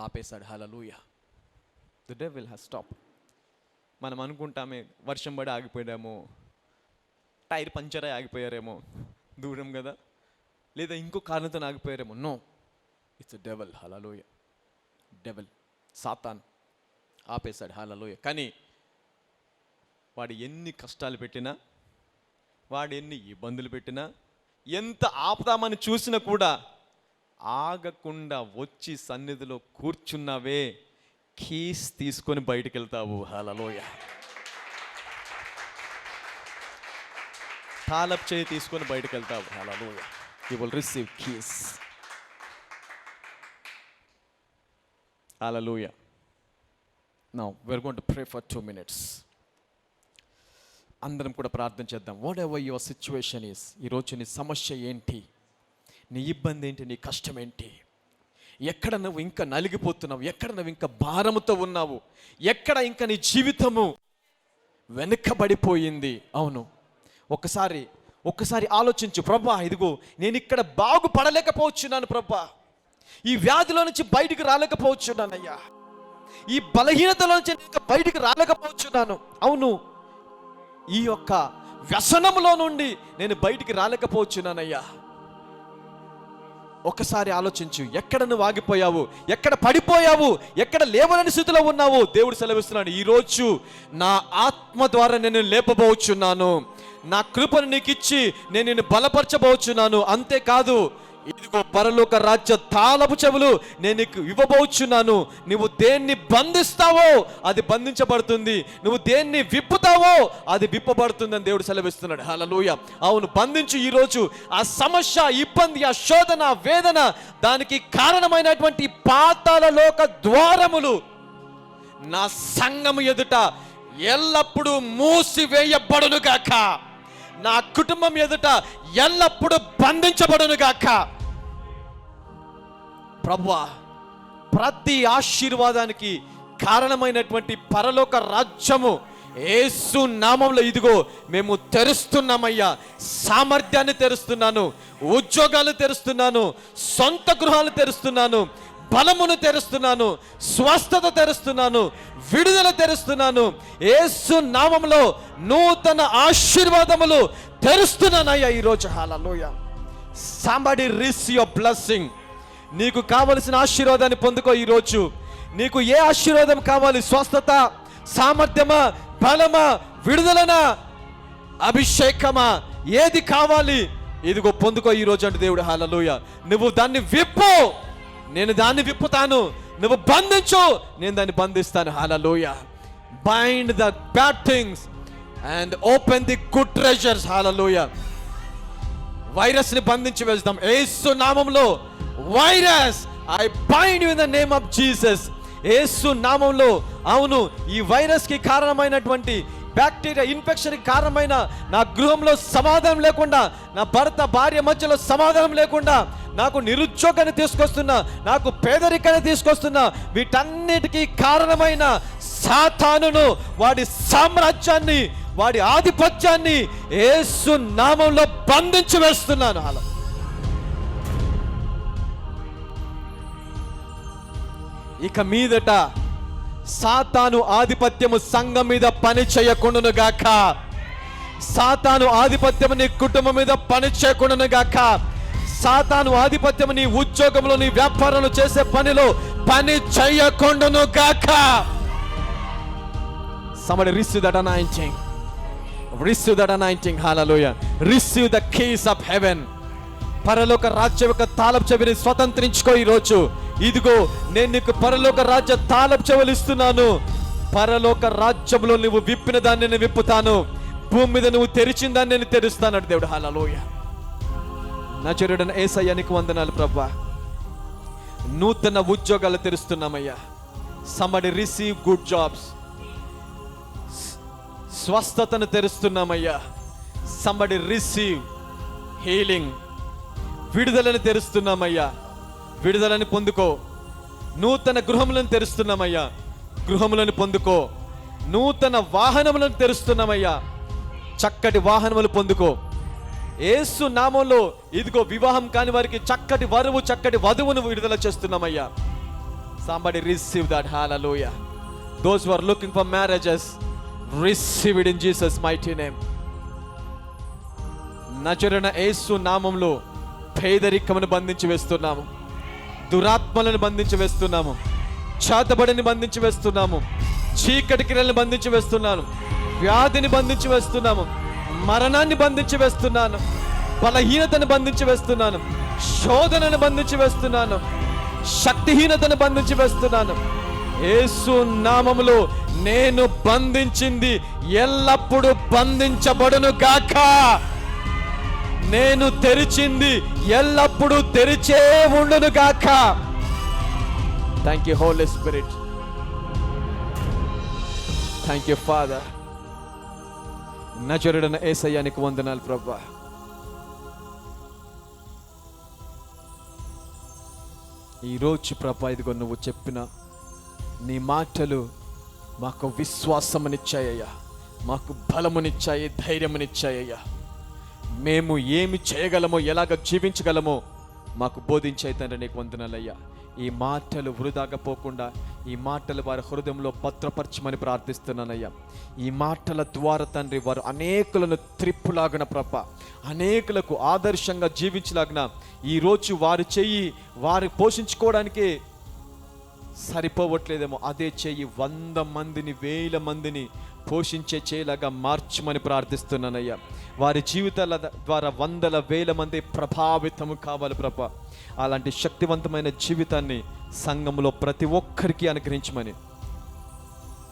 ఆపేశాడు. హల్లెలూయా. The devil has stop. మనం అనుకుంటామే వర్షం పడి ఆగిపోయామో, టైర్ పంచర్ అయి ఆగిపోయారేమో, దూరం కదా, లేదా ఇంకో కారణంతో ఆగిపోయారేమో. No, it's a devil. హల్లెలూయా. డెవిల్, సాతాన్ ఆపేశాడు. హల్లెలూయా. కానీ వాడు ఎన్ని కష్టాలు పెట్టినా, వాడు ఎన్ని ఇబ్బందులు పెట్టినా, ఎంత ఆపుతామని చూసినా కూడా ఆగకుండా వచ్చి సన్నిధిలో కూర్చున్నావే, కీస్ తీసుకొని బయటికి వెళ్తావు. హల్లెలూయా. తాళపు చేయి తీసుకొని బయటికి వెళ్తావు. హల్లెలూయా. You will receive keys. హల్లెలూయా. Now we are going to pray for 2 minutes. అందరం కూడా ప్రార్థన చేద్దాం. Whatever your situation is, ఈరోజు నీ సమస్య ఏంటి, నీ ఇబ్బంది ఏంటి, నీ కష్టం ఏంటి, ఎక్కడ నువ్వు ఇంకా నలిగిపోతున్నావు, ఎక్కడ నువ్వు ఇంకా భారముతో ఉన్నావు, ఎక్కడ ఇంకా నీ జీవితము వెనుకబడిపోయింది. అవును, ఒక్కసారి ఆలోచించు. ప్రభా, ఇదిగో నేను ఇక్కడ బాగుపడలేకపోతున్నాను ప్రభా, ఈ వ్యాధిలో నుంచి బయటికి రాలేకపోతున్నానయ్యా, ఈ బలహీనతలో నుంచి బయటికి రాలేకపోతున్నాను. అవును, ఈ యొక్క వ్యసనంలో నుండి నేను బయటికి రాలేకపోతున్నానయ్యా. ఒకసారి ఆలోచించు, ఎక్కడ నువ్వు ఆగిపోయావు, ఎక్కడ పడిపోయావు, ఎక్కడ లేవలేని స్థితిలో ఉన్నావు. దేవుడు సెలవిస్తున్నాడు, ఈరోజు నా ఆత్మ ద్వారా నేను లేపబోచున్నాను, నా కృపను నీకు ఇచ్చి నేను నిన్ను బలపరచబోచున్నాను. అంతేకాదు, ఇదిగో పరలోక రాజ్య తాళపు చెవులు నేను నీకు ఇవ్వబోచున్నాను. నువ్వు దేన్ని బంధిస్తావో అది బంధించబడుతుంది, నువ్వు దేన్ని విప్పుతావో అది విప్పబడుతుంది అని దేవుడు సెలవిస్తున్నాడు. హల్లెలూయా. అవును, బంధించు. ఈరోజు ఆ సమస్య, ఇబ్బంది, ఆ శోధన, వేదన, దానికి కారణమైనటువంటి పాతాళ లోక ద్వారములు నా సంఘము ఎదుట ఎల్లప్పుడూ మూసివేయబడును గాక, నా కుటుంబం ఎదుట ఎల్లప్పుడూ బంధించబడును గాక. ప్రభువా, ప్రతి ఆశీర్వాదానికి కారణమైనటువంటి పరలోక రాజ్యము యేసు నామములో ఇదిగో మేము తెరుస్తున్నామయ్యా. సామర్థ్యాన్ని తెరుస్తున్నాను, ఉద్యోగాలు తెరుస్తున్నాను, సొంత గృహాలు తెరుస్తున్నాను, బలమును తెరుస్తున్నాను, స్వస్థత తెరుస్తున్నాను, విడుదల తెరుస్తున్నాను. యేసు నామములో నూతన ఆశీర్వాదములు తెరుస్తున్నానయ్యా ఈరోజు. హల్లెలూయా. somebody receive your blessing. నీకు కావలసిన ఆశీర్వాదాన్ని పొందుకో ఈరోజు. నీకు ఏ ఆశీర్వాదం కావాలి? స్వస్థత, సామర్థ్యమా, బలమా, విడుదలనా, అభిషేకమా, ఏది కావాలి? ఇదిగో పొందుకో ఈరోజు అంటే దేవుడు. హల్లెలూయా. నువ్వు దాన్ని విప్పు, నేను దాన్ని విప్పుతాను. నువ్వు బంధించు, నేను దాన్ని బంధిస్తాను. హల్లెలూయా. Bind the bad things and open the good treasures. హల్లెలూయా. వైరస్ ని బంధించి వేస్తాం యేసు నామములో. Virus, I bind you in the name of Jesus. యేసు నామములో. అవును, ఈ వైరస్ కి కారణమైనటువంటి బ్యాక్టీరియా ఇన్ఫెక్షన్ కి కారణమైన నా గృహంలో సమాధానం లేకుండా, నా భర్త భార్య మధ్యలో సమాధానం లేకుండా, నాకు నిరుద్యోగాన్ని తీసుకొస్తున్నా, నాకు పేదరికాన్ని తీసుకొస్తున్నా, వీటన్నిటికీ కారణమైన సాతానును, వాడి సామ్రాజ్యాన్ని, వాడి ఆధిపత్యాన్ని యేసు నామములో బంధించి వేస్తున్నాను. అలా ఇక మీదట సాతాను ఆధిపత్యము సంఘం మీద పని చేయకుండాను గాక, సాతాను ఆధిపత్యము నీ కుటుంబం మీద పని చేయకుండాను గాక, సాతాను ఆధిపత్యము నీ ఉద్యోగంలో, నీ వ్యాపారంలో చేసే పనిలో పని చేయకుండాను గాక. Somebody receive that anointing. Receive that anointing. Hallelujah. Receive the keys of heaven. పరలోక రాజ్యం యొక్క తాళపు చెవిని స్వతంత్రించుకో ఈరోజు. ఇదిగో నేను నీకు పరలోక రాజ్య తాళపు చెవులు ఇస్తున్నాను. పరలోక రాజ్యంలో నువ్వు విప్పిన దాన్ని నేను విప్పుతాను, భూమి మీద నువ్వు తెరిచిన దాన్ని నేను తెరుస్తాను దేవుడు. హల్లెలూయా. నా చెరుడన యేసయ్య నీకు వందనాలు ప్రభువా. నూతన ఉద్యోగాలు తెరుస్తున్నామయ్యా. somebody receive good jobs. స్వస్థతను తెరుస్తున్నామయ్యా. somebody receive healing. విడుదలను తెరుస్తున్నామయ్యా. విడుదలని పొందుకో. నూతన గృహములను తెరుస్తున్నామయ్యా. గృహములను పొందుకో. నూతన వాహనములను తెరుస్తున్నామయ్యా. చక్కటి వాహనములు పొందుకో యేసు నామములో. ఇదిగో వివాహం కాని వారికి చక్కటి వరువు, చక్కటి వధువును విడుదల చేస్తున్నామయ్యా. somebody receive that. hallelujah. those who are looking for marriages, receive it in Jesus mighty name. నజరేయుడైన యేసు నామములో పేదరికమును బంధించి వేస్తున్నాము, దురాత్మలను బంధించి వేస్తున్నాము, చేతబడిని బంధించి వేస్తున్నాము, చీకటి క్రియలను బంధించి వేస్తున్నాను, వ్యాధిని బంధించి వేస్తున్నాము, మరణాన్ని బంధించి వేస్తున్నాను, బలహీనతను బంధించి వేస్తున్నాను, శోధనను బంధించి వేస్తున్నాను, శక్తిహీనతను బంధించి వేస్తున్నాను. యేసు నామములో నేను బంధించింది ఎల్లప్పుడూ బంధించబడును గాక. నేను తెరిచింది ఎల్లప్పుడూ తెరిచే ఉండును గాక. Thank you Holy Spirit, thank you Father. నజరుడైన యేసయ్యానికి వందనాలు ప్రభువా. ఈరోజు ప్రభా, ఇదిగో నువ్వు చెప్పిన నీ మాటలు మాకు విశ్వాసమునిచ్చాయ్యా, మాకు బలమునిచ్చాయి, ధైర్యమునిచ్చాయ్యా. మేము ఏమి చేయగలమో, ఎలాగ జీవించగలమో మాకు బోధించాయి తండ్రి, నీకు వందనాలయ్యా. ఈ మాటలు వృధాగా పోకుండా ఈ మాటలు వారి హృదయంలో భద్రపరచమని ప్రార్థిస్తున్నానయ్యా. ఈ మాటల ద్వారా తండ్రి వారు అనేకులను త్రిప్పులాగిన ప్రభ, అనేకులకు ఆదర్శంగా జీవించలాగిన ఈరోజు వారి చెయ్యి వారు పోషించుకోవడానికి సరిపోవట్లేదేమో, అదే చెయ్యి 100 మందిని 1000 మందిని పోషించే చేయలాగా మార్చమని ప్రార్థిస్తున్నానయ్యా. వారి జీవితాల ద్వారా 100,000 మంది ప్రభావితము కావాలి ప్రభా. అలాంటి శక్తివంతమైన జీవితాన్ని సంఘంలో ప్రతి ఒక్కరికి అనుగ్రహించమని,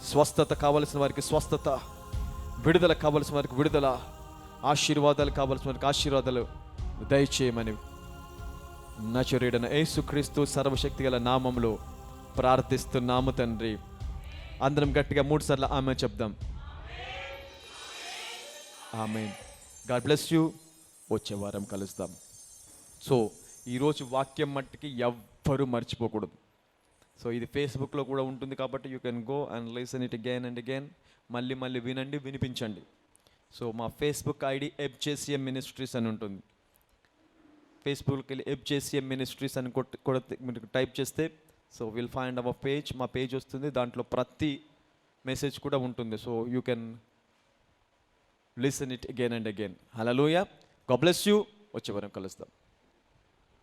స్వస్థత కావలసిన వారికి స్వస్థత, విడుదల కావలసిన వారికి విడుదల, ఆశీర్వాదాలు కావలసిన వారికి ఆశీర్వాదాలు దయచేయమని నజరేయుడైన యేసుక్రీస్తు సర్వశక్తి గల నామములో ప్రార్థిస్తున్నాము తండ్రి. అందరం గట్టిగా 3 సార్లు ఆమేన్ చెప్దాం. ఆమేన్. God bless you. వచ్చే వారం కలుస్తాం. సో ఈరోజు వాక్యం మట్టికి ఎవ్వరూ మర్చిపోకూడదు. సో ఇది ఫేస్బుక్లో కూడా ఉంటుంది కాబట్టి you can go and listen it again and again. మళ్ళీ మళ్ళీ వినండి, వినిపించండి. సో మా ఫేస్బుక్ ఐడి FJCM మినిస్ట్రీస్ అని ఉంటుంది. ఫేస్బుక్కి వెళ్ళి FJCM మినిస్ట్రీస్ అని మీరు టైప్ చేస్తే so will find hour page. మా పేజ్ వస్తుంది, దాంట్లో ప్రతి మెసేజ్ కూడా ఉంటుంది. So you can listen it again and again. Hallelujah. God bless you. వచ్చే వారం కలుస్తాం.